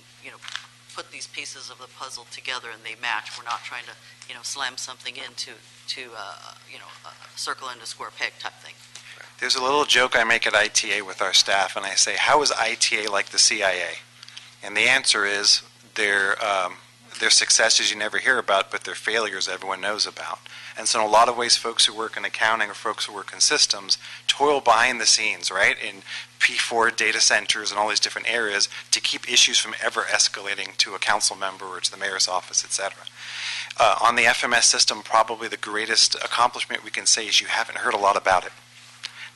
put these pieces of the puzzle together and they match. We're not trying to slam something into a circle into square peg type thing. There's a little joke I make at ITA with our staff, and I say, how is ITA like the CIA? And the answer is their successes you never hear about, but their failures everyone knows about. And so in a lot of ways, folks who work in accounting or folks who work in systems toil behind the scenes, right, in P4 data centers and all these different areas to keep issues from ever escalating to a council member or to the mayor's office, et cetera. On the FMS system, probably the greatest accomplishment we can say is you haven't heard a lot about it.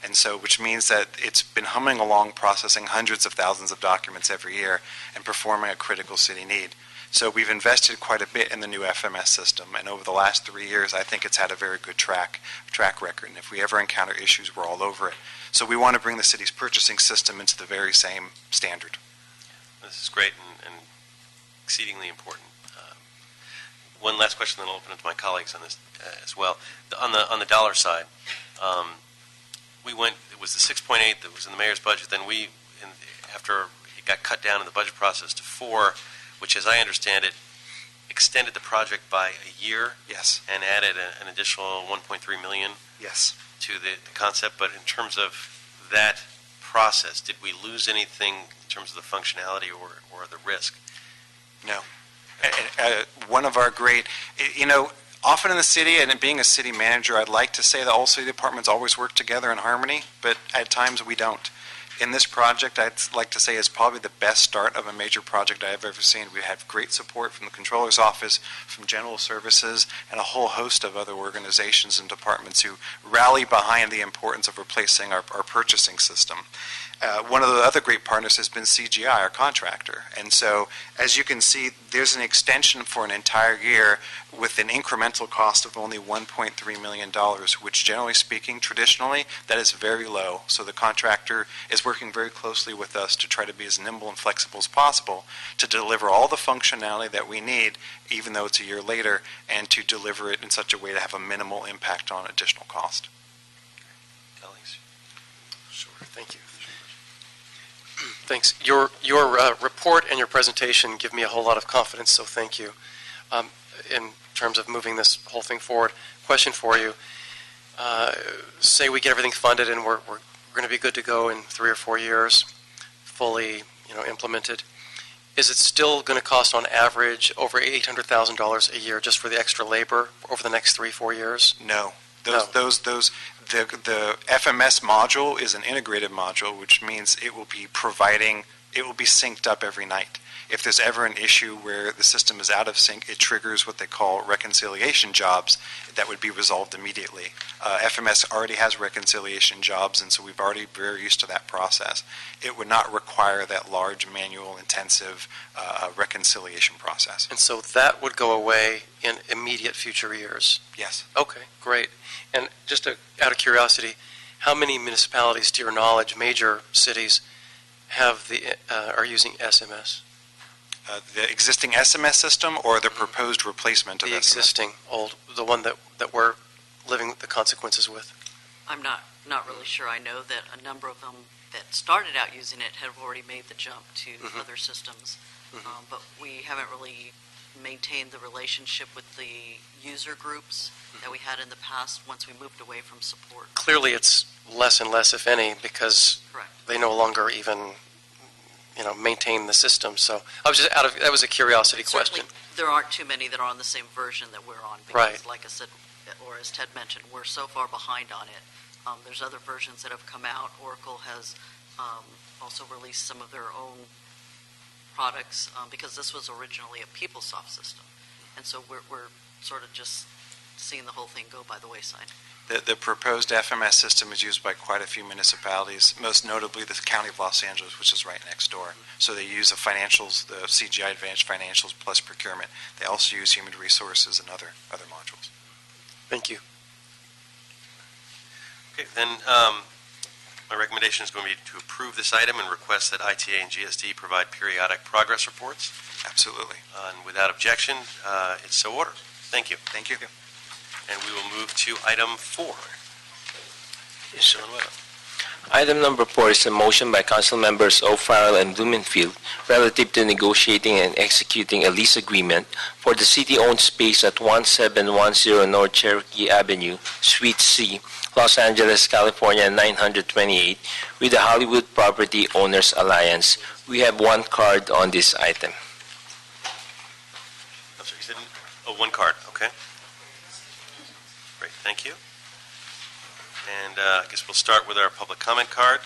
And so, which means that it's been humming along, processing hundreds of thousands of documents every year and performing a critical city need. So we've invested quite a bit in the new FMS system, and over the last 3 years, I think it's had a very good track record. And if we ever encounter issues, we're all over it. So we want to bring the city's purchasing system into the very same standard. This is great and exceedingly important. One last question, then I'll open it to my colleagues on this as well. On the dollar side, we went. It was the 6.8 that was in the mayor's budget. Then after it got cut down in the budget process to 4, which, as I understand it, extended the project by a year. Yes. And added an additional $1.3 million Yes. to the concept. But in terms of that process, did we lose anything in terms of the functionality or the risk? No. One of our great, often in the city, and being a city manager, I'd like to say that all city departments always work together in harmony, but at times we don't. In this project, I'd like to say is probably the best start of a major project I've ever seen. We had great support from the Controller's Office, from General Services, and a whole host of other organizations and departments who rally behind the importance of replacing our purchasing system. One of the other great partners has been CGI, our contractor. And so, as you can see, there's an extension for an entire year with an incremental cost of only $1.3 million, which generally speaking, traditionally, that is very low. So the contractor is working very closely with us to try to be as nimble and flexible as possible to deliver all the functionality that we need, even though it's a year later, and to deliver it in such a way to have a minimal impact on additional cost. Colleagues? Sure, thank you. Thanks. Your report and your presentation give me a whole lot of confidence, so thank you. In terms of moving this whole thing forward, question for you. Say we get everything funded and we're going to be good to go in 3 or 4 years, fully implemented. Is it still going to cost on average over $800,000 a year just for the extra labor over the next 3-4 years? No. The FMS module is an integrated module, which means it will be synced up every night. If there's ever an issue where the system is out of sync, it triggers what they call reconciliation jobs that would be resolved immediately. FMS already has reconciliation jobs, and so we've already very used to that process. It would not require that large manual intensive reconciliation process. And so that would go away in immediate future years? Yes. Okay, great. And just out of curiosity, how many municipalities, to your knowledge, major cities, are using SMS? The existing SMS system or the proposed replacement of SMS? The existing, the one that we're living the consequences with. I'm not really sure. I know that a number of them that started out using it have already made the jump to other systems, but we haven't really maintained the relationship with the user groups that we had in the past once we moved away from support. Clearly it's less and less, if any, because Correct. they no longer even maintain the system. So I was just that was a curiosity question. There aren't too many that are on the same version that we're on because, Right. like I said, or as Ted mentioned, we're so far behind on it. There's other versions that have come out. Oracle has also released some of their own products because this was originally a PeopleSoft system. And so we're sort of just seeing the whole thing go by the wayside. The proposed FMS system is used by quite a few municipalities, most notably the County of Los Angeles, which is right next door. So they use the financials, the CGI Advanced Financials plus procurement. They also use human resources and other modules. Thank you. Okay, then my recommendation is going to be to approve this item and request that ITA and GSD provide periodic progress reports. Absolutely. And without objection, it's so ordered. Thank you. Thank you. And we will move to item 4. Yes, sir. Item number 4 is a motion by Council Members O'Farrell and Blumenfield relative to negotiating and executing a lease agreement for the city-owned space at 1710 North Cherokee Avenue, Suite C, Los Angeles, California 928, with the Hollywood Property Owners Alliance. We have one card on this item. I'm sorry, you said one card, okay. Great, thank you. And I guess we'll start with our public comment card.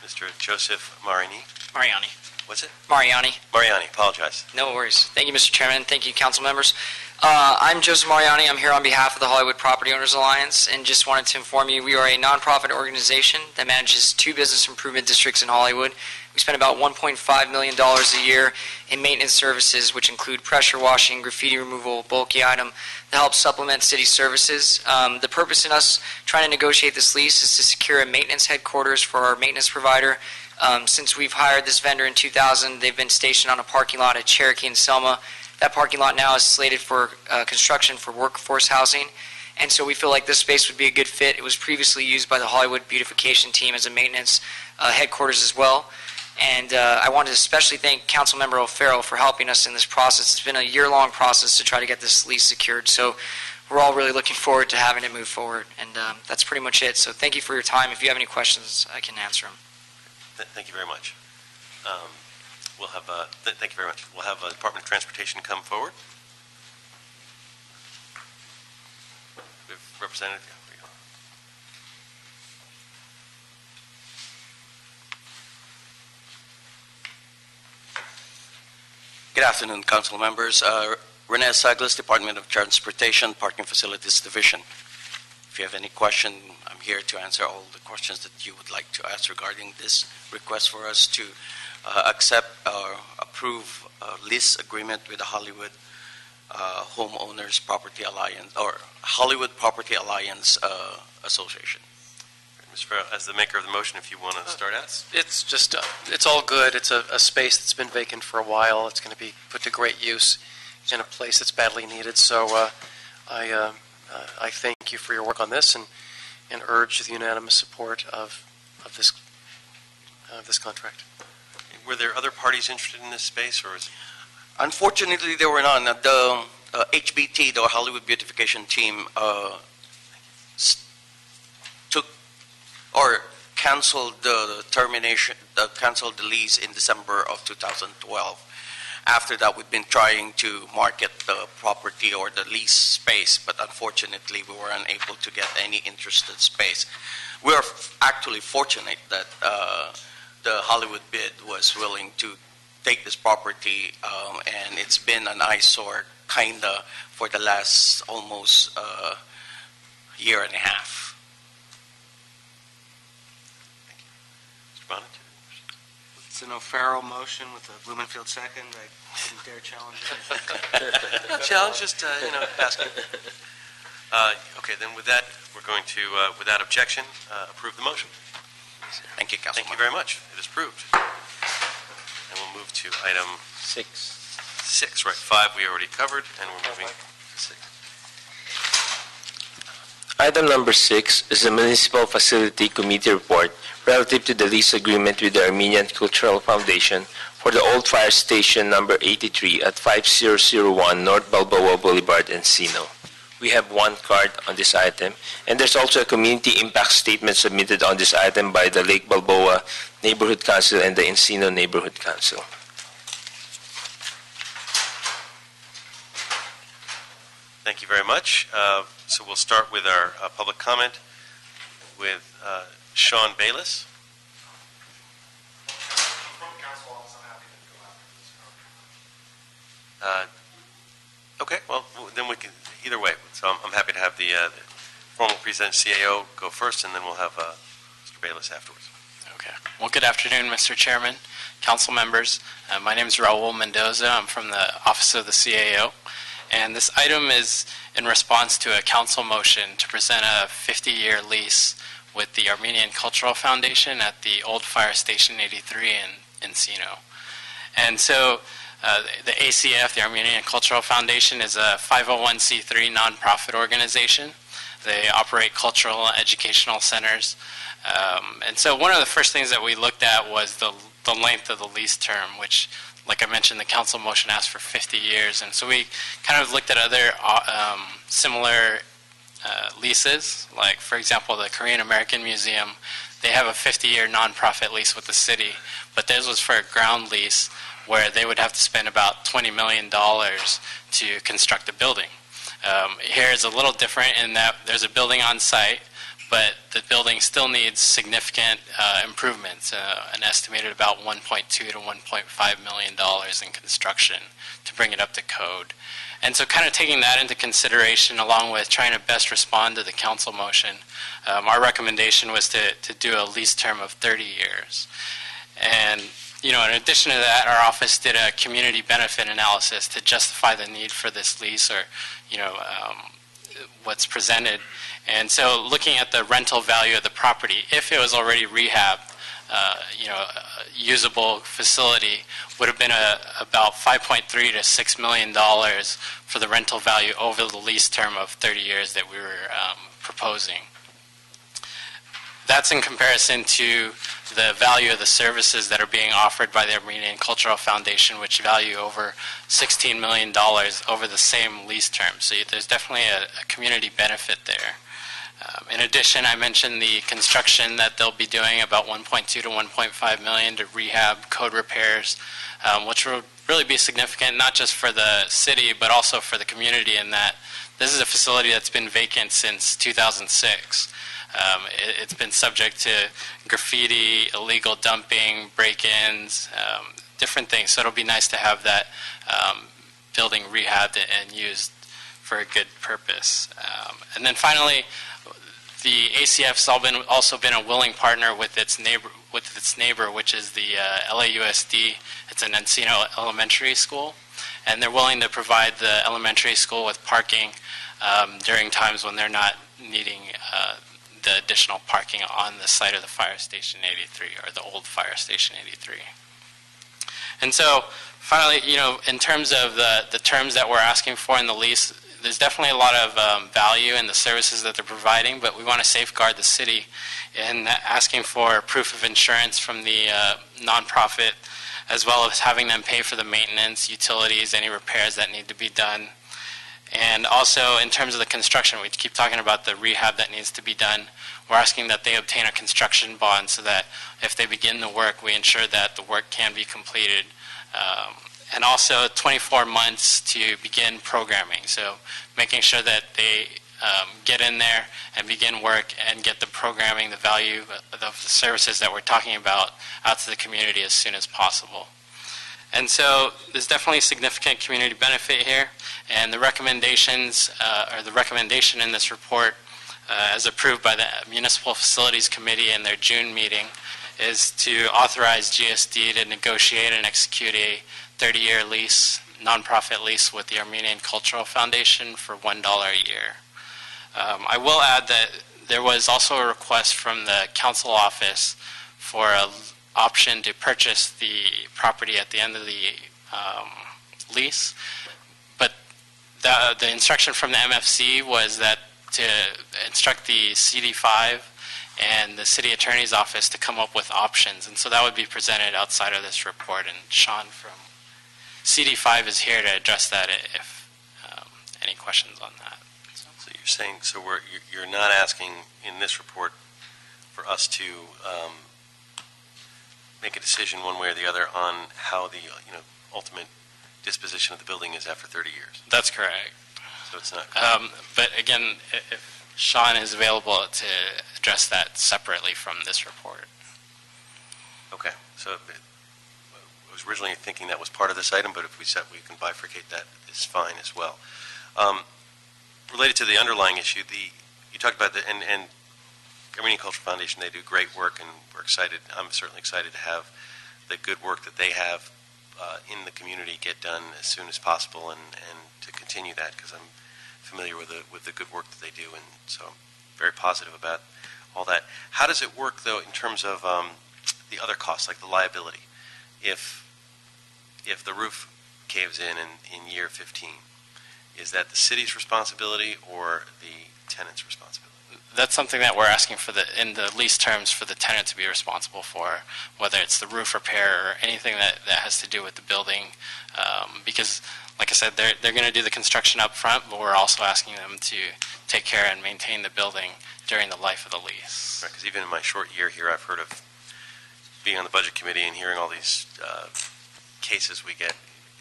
Mr. Joseph Mariani. Mariani. What's it? Mariani. Mariani, apologize. No worries. Thank you, Mr. Chairman. Thank you, council members. I'm Joseph Mariani. I'm here on behalf of the Hollywood Property Owners Alliance, and just wanted to inform you we are a nonprofit organization that manages 2 business improvement districts in Hollywood. We spend about $1.5 million a year in maintenance services, which include pressure washing, graffiti removal, bulky item, that helps supplement city services. The purpose in us trying to negotiate this lease is to secure a maintenance headquarters for our maintenance provider. Since we've hired this vendor in 2000, they've been stationed on a parking lot at Cherokee and Selma. That parking lot now is slated for construction for workforce housing, and so we feel like this space would be a good fit. It was previously used by the Hollywood beautification team as a maintenance headquarters as well. And I wanted to especially thank Councilmember O'Farrell for helping us in this process. It's been a year-long process to try to get this lease secured, so we're all really looking forward to having it move forward. And that's pretty much it. So thank you for your time. If you have any questions, I can answer them. Thank you very much. Thank you very much. We'll have Department of Transportation come forward. We have Representative. Yeah, there you go. Good afternoon, council members. Rene Saglas, Department of Transportation, Parking Facilities Division. If you have any question, I'm here to answer all the questions that you would like to ask regarding this request for us to accept or approve a lease agreement with the Hollywood Homeowners Property Alliance or Hollywood Property Alliance Association. Mr. Farrell, as the maker of the motion, if you want to start out. It's just, it's all good. It's a space that's been vacant for a while. It's going to be put to great use in a place that's badly needed. So I thank you for your work on this and urge the unanimous support of this contract. Were there other parties interested in this space, or is it? Unfortunately, there were none. The HBT, the Hollywood Beautification Team, took or canceled the canceled the lease in December of 2012. After that, we've been trying to market the property or the lease space, but unfortunately, we were unable to get any interested space. We're actually fortunate that the Hollywood bid was willing to take this property, and it's been an eyesore kinda for the last almost year and a half. Mr. Bonnet? It's an O'Farrell motion with a Blumenfield second. I didn't dare challenge it. No challenge, just, asking. Okay, then with that, we're going to, without objection, approve the motion. Thank you, Councilman. Thank you very much. It is approved. And we'll move to item 6, right? 5 we already covered, and we're moving to 6. Item number 6 is the Municipal Facility Committee report relative to the lease agreement with the Armenian Cultural Foundation for the old fire station number 83 at 5001 North Balboa Boulevard, Encino. We have one card on this item, and there's also a community impact statement submitted on this item by the Lake Balboa Neighborhood Council and the Encino Neighborhood Council. Thank you very much. So we'll start with our public comment with Sean Bayless. Okay, well, then we can, either way. So I'm happy to have the formal present CAO go first, and then we'll have Mr. Bayless afterwards. Okay. Well, good afternoon, Mr. Chairman, council members. My name is Raul Mendoza. I'm from the Office of the CAO. And this item is in response to a council motion to present a 50-year lease with the Armenian Cultural Foundation at the old fire station 83 in Encino. And so the ACF, the Armenian Cultural Foundation, is a 501c3 nonprofit organization. They operate cultural and educational centers. And so one of the first things that we looked at was the length of the lease term, which, like I mentioned, the council motion asked for 50 years. And so we kind of looked at other similar leases. Like, for example, the Korean American Museum, they have a 50-year nonprofit lease with the city, but theirs was for a ground lease where they would have to spend about $20 million to construct a building. Here is a little different in that there's a building on site, but the building still needs significant improvements, an estimated about $1.2 to $1.5 million in construction to bring it up to code. And so kind of taking that into consideration along with trying to best respond to the council motion, our recommendation was to do a lease term of 30 years. And in addition to that, our office did a community benefit analysis to justify the need for this lease or, what's presented. And so looking at the rental value of the property, if it was already rehabbed, a usable facility, would have been about $5.3 to $6 million for the rental value over the lease term of 30 years that we were proposing. That's in comparison to the value of the services that are being offered by the Armenian Cultural Foundation, which value over $16 million over the same lease term. So there's definitely a community benefit there. In addition, I mentioned the construction that they'll be doing, about 1.2 to 1.5 million to rehab, code repairs, which will really be significant not just for the city but also for the community, in that this is a facility that's been vacant since 2006. It's been subject to graffiti, illegal dumping, break-ins, different things. So it'll be nice to have that building rehabbed and used for a good purpose. And then finally, the ACF's also been a willing partner with its neighbor, which is the LAUSD. It's an Encino elementary school, and they're willing to provide the elementary school with parking during times when they're not needing the additional parking on the site of the Fire Station 83, or the old Fire Station 83. And so, finally, in terms of the terms that we're asking for in the lease, there's definitely a lot of value in the services that they're providing, but we want to safeguard the city in asking for proof of insurance from the nonprofit, as well as having them pay for the maintenance, utilities, any repairs that need to be done. And also, in terms of the construction, we keep talking about the rehab that needs to be done. We're asking that they obtain a construction bond so that if they begin the work, we ensure that the work can be completed. And also 24 months to begin programming. So making sure that they get in there and begin work and get the programming, the value of the services that we're talking about out to the community as soon as possible. And so there's definitely significant community benefit here, and the recommendations, or the recommendation in this report, as approved by the Municipal Facilities Committee in their June meeting, is to authorize GSD to negotiate and execute a 30-year lease, nonprofit lease with the Armenian Cultural Foundation for $1 a year. I will add that there was also a request from the council office for an option to purchase the property at the end of the lease, but the instruction from the MFC was that to instruct the CD5 and the city attorney's office to come up with options, and so that would be presented outside of this report, and Sean from CD5 is here to address that if any questions on that. So you're saying, you're not asking in this report for us to make a decision one way or the other on how the ultimate disposition of the building is after 30 years? That's correct. So it's not. But again, if Sean is available to address that separately from this report. Okay. So I was originally thinking that was part of this item, but if we said we can bifurcate that, it's fine as well. Related to the underlying issue, you talked about and Armenian Cultural Foundation, they do great work, and we're excited. I'm certainly excited to have the good work that they have in the community get done as soon as possible, and to continue that, because I'm familiar with the good work that they do, and so I'm very positive about all that. How does it work, though, in terms of the other costs, like the liability? If the roof caves in year 15, is that the city's responsibility or the tenant's responsibility? That's something that we're asking in the lease terms for the tenant to be responsible for, whether it's the roof repair or anything that has to do with the building, because, like I said, they're going to do the construction up front, but we're also asking them to take care and maintain the building during the life of the lease. Right, because even in my short year here, I've heard of being on the budget committee and hearing all these cases we get,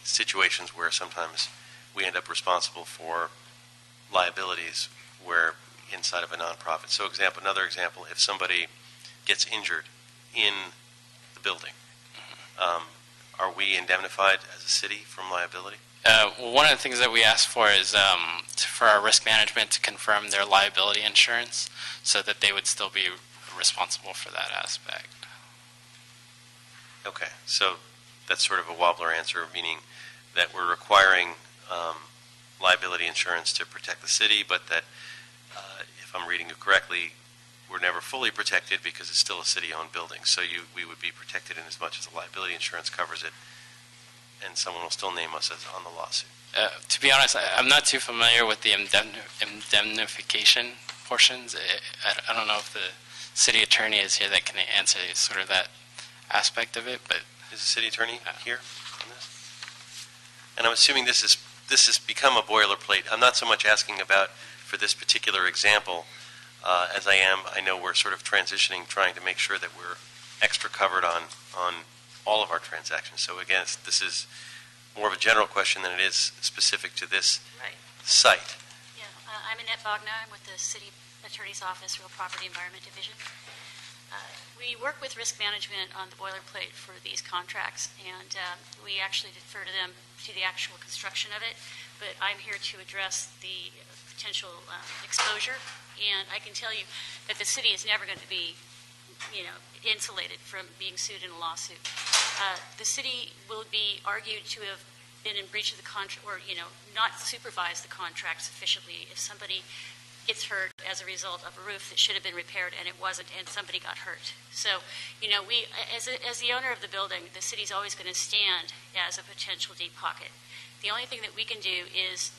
situations where sometimes we end up responsible for liabilities where inside of a nonprofit. So another example, if somebody gets injured in the building, are we indemnified as a city from liability? One of the things that we ask for is for our risk management to confirm their liability insurance so that they would still be responsible for that aspect. Okay, so that's sort of a wobbler answer, meaning that we're requiring liability insurance to protect the city, but that, if I'm reading it correctly, we're never fully protected because it's still a city-owned building. So we would be protected in as much as the liability insurance covers it, and someone will still name us as on the lawsuit. To be honest, I'm not too familiar with the indemnification portions. I don't know if the city attorney is here that can answer sort of that aspect of it, but Is the city attorney here on this? And I'm assuming this has become a boilerplate. I'm not so much asking about for this particular example as I know we're sort of transitioning, trying to make sure that we're extra covered on all of our transactions. So again, this is more of a general question than it is specific to this Right. site. Yeah, I'm Annette Bogna. I'm with the City Attorney's Office, Real Property Environment Division. We work with risk management on the boilerplate for these contracts, and we actually defer to them to the actual construction of it, but I'm here to address the potential exposure, and I can tell you that the city is never going to be insulated from being sued in a lawsuit. The city will be argued to have been in breach of the contract, or not supervised the contract sufficiently if somebody gets hurt as a result of a roof that should have been repaired and it wasn't, and somebody got hurt. So, we, as the owner of the building, the city's always going to stand as a potential deep pocket. The only thing that we can do is,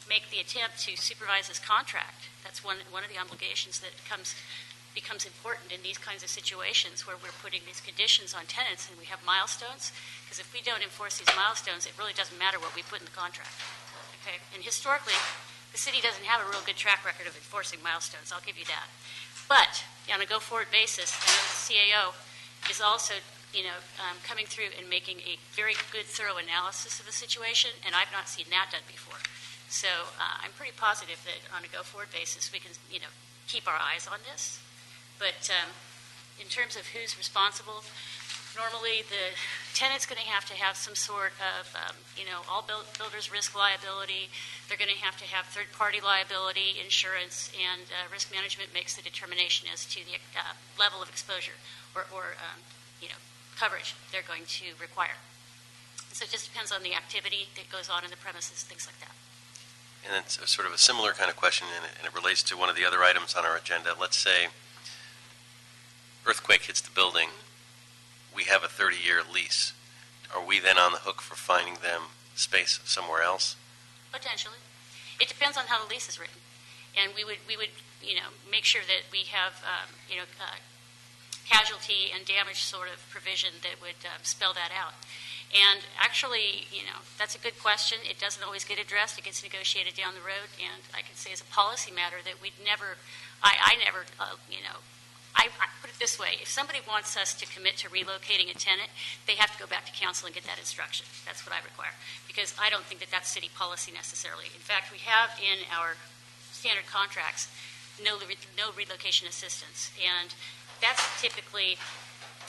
make the attempt to supervise this contract. That's one of the obligations that becomes important in these kinds of situations where we're putting these conditions on tenants and we have milestones, because if we don't enforce these milestones, it really doesn't matter what we put in the contract. Okay? And historically, the city doesn't have a real good track record of enforcing milestones, I'll give you that. But on a go-forward basis, I know the CAO is also coming through and making a very good, thorough analysis of the situation, and I've not seen that done before. So I'm pretty positive that on a go-forward basis, we can keep our eyes on this. But in terms of who's responsible, normally the tenant's going to have some sort of, all builders' risk liability. They're going to have third-party liability insurance, and risk management makes the determination as to the level of exposure or coverage they're going to require. So it just depends on the activity that goes on in the premises, things like that. And it's sort of a similar kind of question, and it relates to one of the other items on our agenda. Let's say earthquake hits the building. We have a 30-year lease. Are we then on the hook for finding them space somewhere else? Potentially. It depends on how the lease is written. And we would make sure that we have, casualty and damage sort of provision that would spell that out. And actually, that's a good question. It doesn't always get addressed. It gets negotiated down the road. And I can say as a policy matter that we'd never, I put it this way. If somebody wants us to commit to relocating a tenant, they have to go back to council and get that instruction. That's what I require. Because I don't think that that's city policy necessarily. In fact, we have in our standard contracts no relocation assistance. And that's typically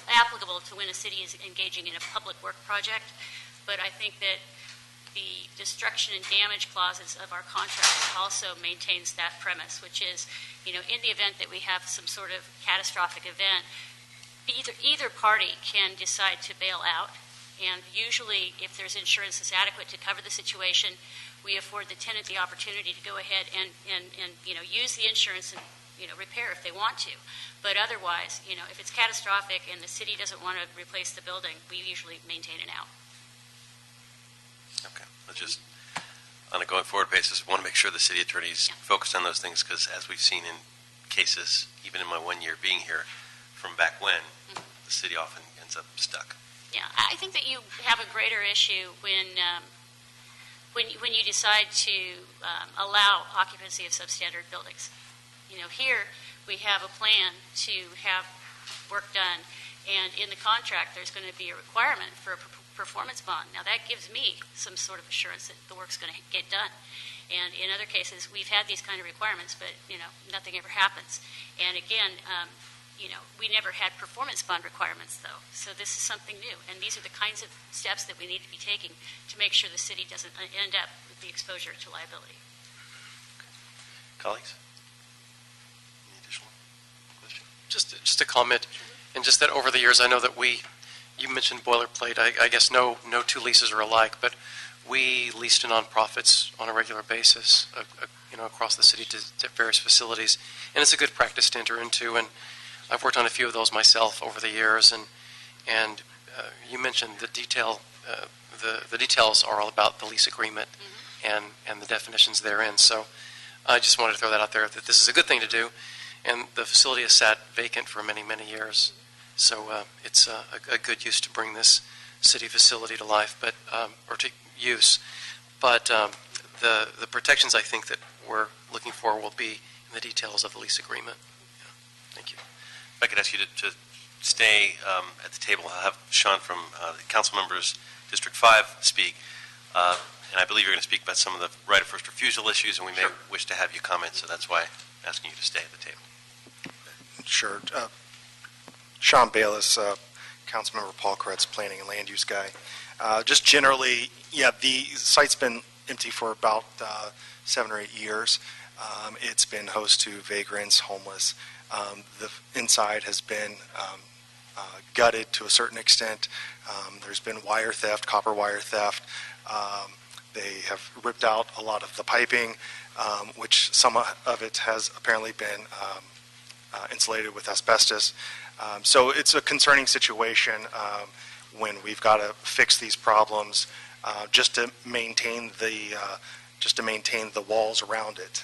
applicable to when a city is engaging in a public work project, but I think that the destruction and damage clauses of our contracts also maintains that premise, which is, in the event that we have some sort of catastrophic event, either party can decide to bail out, and usually if there's insurance that's adequate to cover the situation, we afford the tenant the opportunity to go ahead and use the insurance and repair if they want to. But otherwise, if it's catastrophic and the city doesn't want to replace the building, we usually maintain an out. Okay. Let's just, on a going forward basis, want to make sure the city attorney's focused on those things, because as we've seen in cases, even in my 1 year being here, from back when, the city often ends up stuck. Yeah, I think that you have a greater issue when you decide to allow occupancy of substandard buildings. Here we have a plan to have work done, and in the contract there's going to be a requirement for a performance bond. Now that gives me some sort of assurance that the work's going to get done. And in other cases we've had these kind of requirements, but nothing ever happens. And again, we never had performance bond requirements though. So this is something new, and these are the kinds of steps that we need to be taking to make sure the city doesn't end up with the exposure to liability. Colleagues? Just a comment, and just that over the years, I know that you mentioned boilerplate. I guess no two leases are alike, but we lease to nonprofits on a regular basis, across the city to various facilities, and it's a good practice to enter into. And I've worked on a few of those myself over the years, and you mentioned the detail. The details are all about the lease agreement and the definitions therein. So I just wanted to throw that out there, that this is a good thing to do, and the facility has sat vacant for many, many years. So it's a good use to bring this city facility to life, but or to use. But the protections I think that we're looking for will be in the details of the lease agreement. Yeah. Thank you. If I could ask you to stay at the table, I'll have Sean from the council members District 5 speak. And I believe you're going to speak about some of the right of first refusal issues, and we may wish to have you comment, so that's why I'm asking you to stay at the table. Sure. Sean Bayless, Councilmember Paul Koretz, Planning and Land Use guy. Just generally, yeah, the site's been empty for about 7 or 8 years. It's been host to vagrants, homeless. The inside has been gutted to a certain extent. There's been wire theft, copper wire theft. They have ripped out a lot of the piping, which some of it has apparently been insulated with asbestos. So it's a concerning situation when we've got to fix these problems just to maintain the walls around it.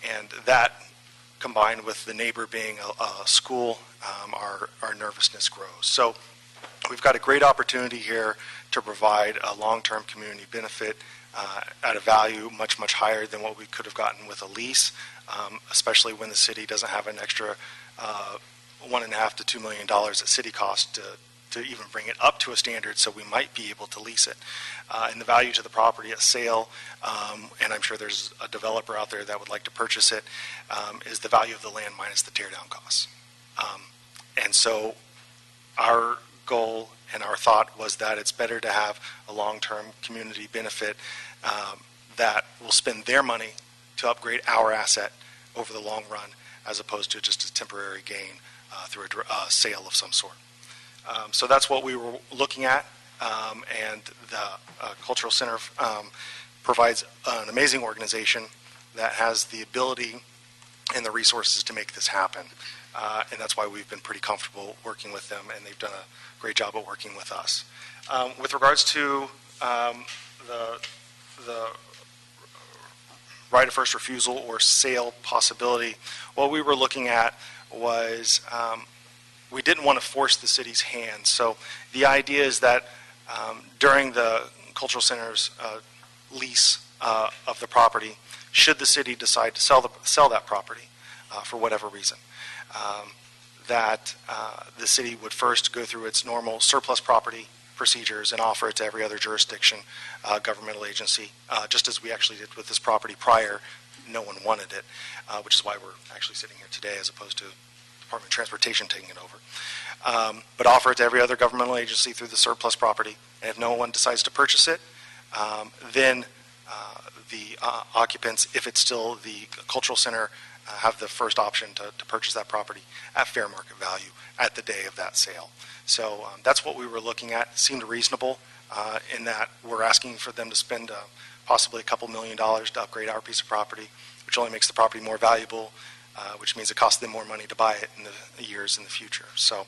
And that, combined with the neighbor being a school, our nervousness grows. So we've got a great opportunity here to provide a long-term community benefit at a value much, much higher than what we could have gotten with a lease, especially when the city doesn't have an extra $1.5 to $2 million at city cost to even bring it up to a standard, so we might be able to lease it. And the value to the property at sale, and I'm sure there's a developer out there that would like to purchase it, is the value of the land minus the teardown costs. And so our goal and our thought was that it's better to have a long-term community benefit that will spend their money to upgrade our asset over the long run, as opposed to just a temporary gain through a sale of some sort. So that's what we were looking at, and the Cultural Center provides an amazing organization that has the ability and the resources to make this happen. And that's why we've been pretty comfortable working with them, and they've done a great job at working with us. With regards to the right of first refusal or sale possibility, what we were looking at was we didn't want to force the city's hand. So the idea is that during the Cultural Center's lease of the property, should the city decide to sell that property for whatever reason, that the city would first go through its normal surplus property procedures and offer it to every other jurisdiction, governmental agency, just as we actually did with this property prior. No one wanted it, which is why we're actually sitting here today as opposed to Department of Transportation taking it over. But offer it to every other governmental agency through the surplus property, and if no one decides to purchase it, then the occupants, if it's still the Cultural Center, have the first option to purchase that property at fair market value at the day of that sale. So that's what we were looking at. It seemed reasonable in that we're asking for them to spend possibly a couple $1 million to upgrade our piece of property, which only makes the property more valuable, which means it costs them more money to buy it in the years in the future. So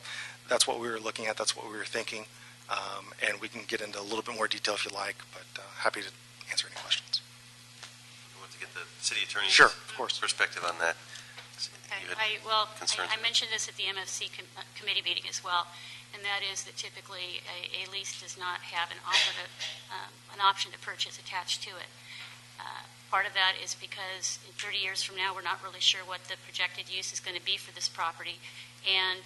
that's what we were looking at. That's what we were thinking. And we can get into a little bit more detail if you like, but happy to answer any questions. I want to get the city attorney's Sure, of course. perspective on that. Okay. I mentioned this at the MFC committee meeting as well, and that is that typically a lease does not have an option to purchase attached to it. Part of that is because in 30 years from now, we're not really sure what the projected use is going to be for this property. And,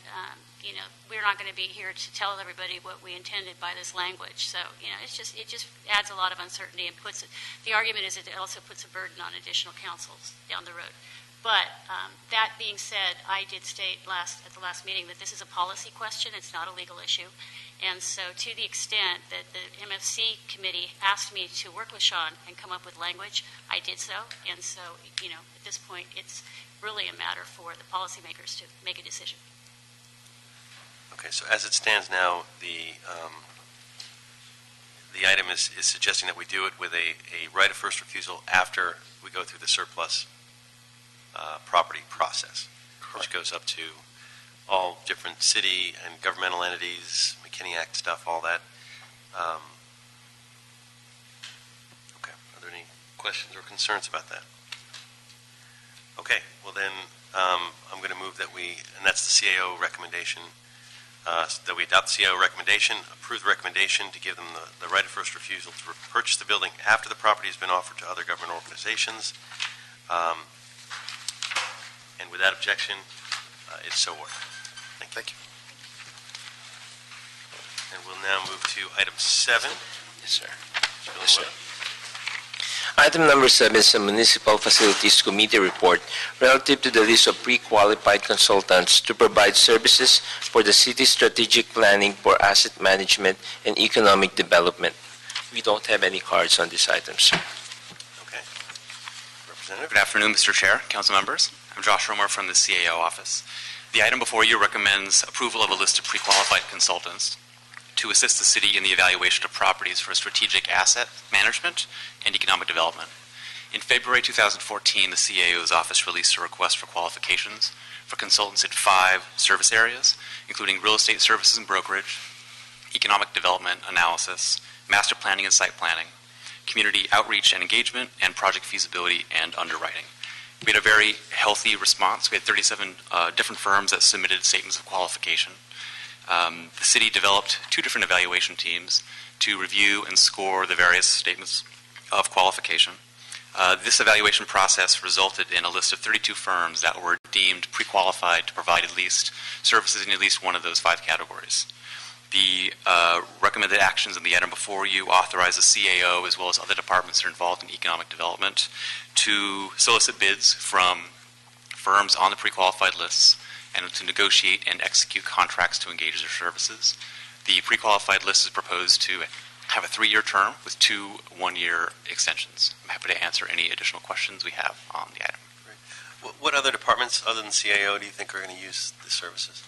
we're not going to be here to tell everybody what we intended by this language. So, it just adds a lot of uncertainty and the argument is it also puts a burden on additional councils down the road. But that being said, I did state at the last meeting that this is a policy question. It's not a legal issue. And so to the extent that the MFC committee asked me to work with Sean and come up with language, I did so. And so, at this point, it's really a matter for the policymakers to make a decision. Okay, so as it stands now, the item is suggesting that we do it with a right of first refusal after we go through the surplus property process, which goes up to all different city and governmental entities, McKinney Act stuff, all that. Okay, are there any questions or concerns about that? Okay, well then, I'm going to move that and that's the CAO recommendation, that we adopt the CAO recommendation, approve the recommendation to give them the right of first refusal to purchase the building after the property has been offered to other government organizations. And without objection, it's so ordered. Thank you. And we'll now move to item 7. Yes, sir. Yes, sir. Item number 7 is a Municipal Facilities Committee report relative to the list of pre-qualified consultants to provide services for the city's strategic planning for asset management and economic development. We don't have any cards on this item, sir. Okay. Representative? Good afternoon, Mr. Chair, council members. I'm Josh Romer from the CAO office. The item before you recommends approval of a list of pre-qualified consultants to assist the city in the evaluation of properties for strategic asset management and economic development. In February 2014, the CAO's office released a request for qualifications for consultants in 5 service areas, including real estate services and brokerage, economic development analysis, master planning and site planning, community outreach and engagement, and project feasibility and underwriting. We had a very healthy response. We had 37 different firms that submitted statements of qualification. The city developed 2 different evaluation teams to review and score the various statements of qualification. This evaluation process resulted in a list of 32 firms that were deemed pre-qualified to provide at least services in at least one of those 5 categories. The recommended actions in the item before you authorize the CAO as well as other departments that are involved in economic development to solicit bids from firms on the pre-qualified lists and to negotiate and execute contracts to engage their services. The pre-qualified list is proposed to have a 3-year term with 2 one-year extensions. I'm happy to answer any additional questions we have on the item. Great. What other departments other than CAO do you think are going to use the services?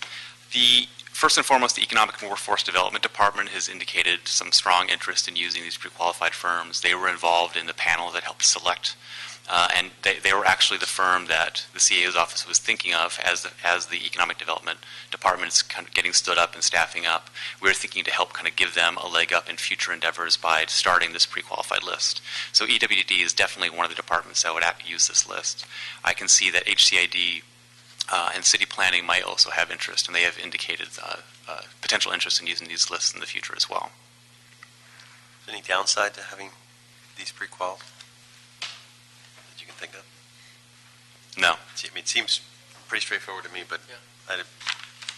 First and foremost, the Economic and Workforce Development Department has indicated some strong interest in using these pre-qualified firms. They were involved in the panel that helped select, and they were actually the firm that the CAO's office was thinking of as the Economic Development Department is kind of getting stood up and staffing up. We were thinking to help kind of give them a leg up in future endeavors by starting this pre-qualified list. So EWD is definitely one of the departments that would use this list. I can see that HCID and city planning might also have interest, and they have indicated potential interest in using these lists in the future as well. Is there any downside to having these pre-qual that you can think of? No. I mean, it seems pretty straightforward to me, but I'm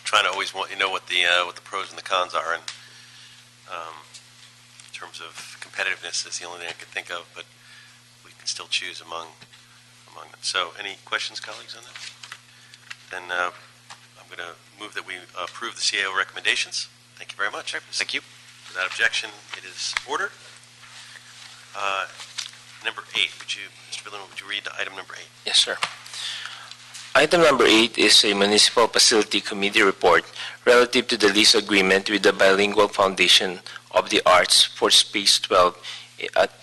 trying to always want what the pros and the cons are, and in terms of competitiveness is the only thing I could think of, but we can still choose among them. So, any questions, colleagues, on that? Then I'm going to move that we approve the CAO recommendations. Thank you very much. Thank you. Without objection, it is ordered. Number 8, Mr. Villan, would you read item number 8? Yes, sir. Item number 8 is a Municipal Facility Committee report relative to the lease agreement with the Bilingual Foundation of the Arts for Space 12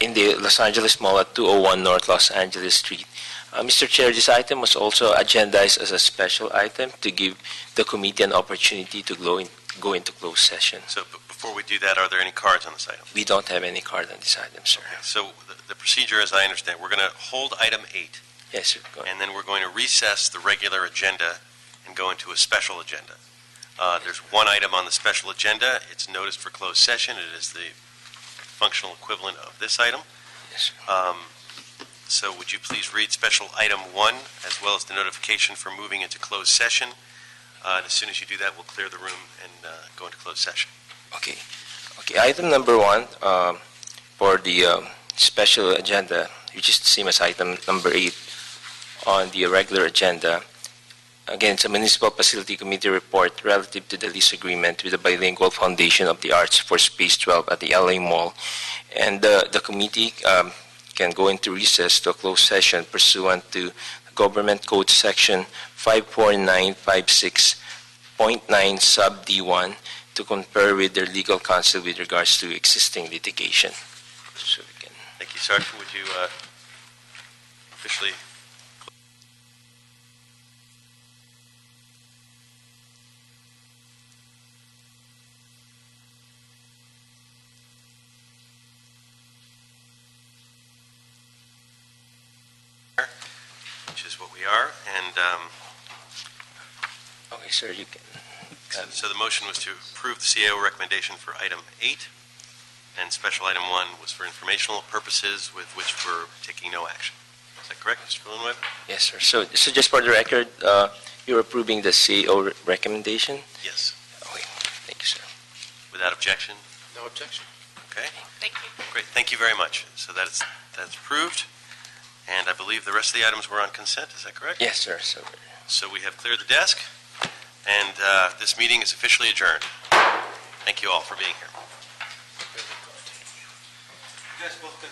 in the Los Angeles Mall at 201 North Los Angeles Street. Mr. Chair, this item was also agendized as a special item to give the committee an opportunity to go into closed session. So before we do that, are there any cards on this item? We don't have any card on this item, sir. Okay. So the procedure, as I understand, we're going to hold item 8. Yes, sir. And then we're going to recess the regular agenda and go into a special agenda. There's one item on the special agenda. It's noticed for closed session. It is the functional equivalent of this item. Yes, sir. So would you please read special item 1 as well as the notification for moving into closed session? And as soon as you do that, we'll clear the room and go into closed session. Okay. Item number 1 for the special agenda, which is the same as item number 8 on the regular agenda. Again, it's a Municipal Facility Committee report relative to the lease agreement with the Bilingual Foundation of the Arts for Space 12 at the LA Mall. And the committee can go into recess to a closed session pursuant to Government Code Section 54956.9 sub D1 to confer with their legal counsel with regards to existing litigation. So we can. Thank you, Sergeant. Would you officially... which is what we are, and Okay, sir, you can. So the motion was to approve the CAO recommendation for item 8, and special item 1 was for informational purposes with which we're taking no action. Is that correct, Mr. Villanueva? Yes, sir. So just for the record, you're approving the CEO recommendation? Yes. Okay, thank you, sir. Without objection? No objection. Okay, Thank you. great. Thank you very much. So that's approved, and I believe the rest of the items were on consent. Is that correct? Yes, sir. So we have cleared the desk, and this meeting is officially adjourned. Thank you all for being here. You guys both got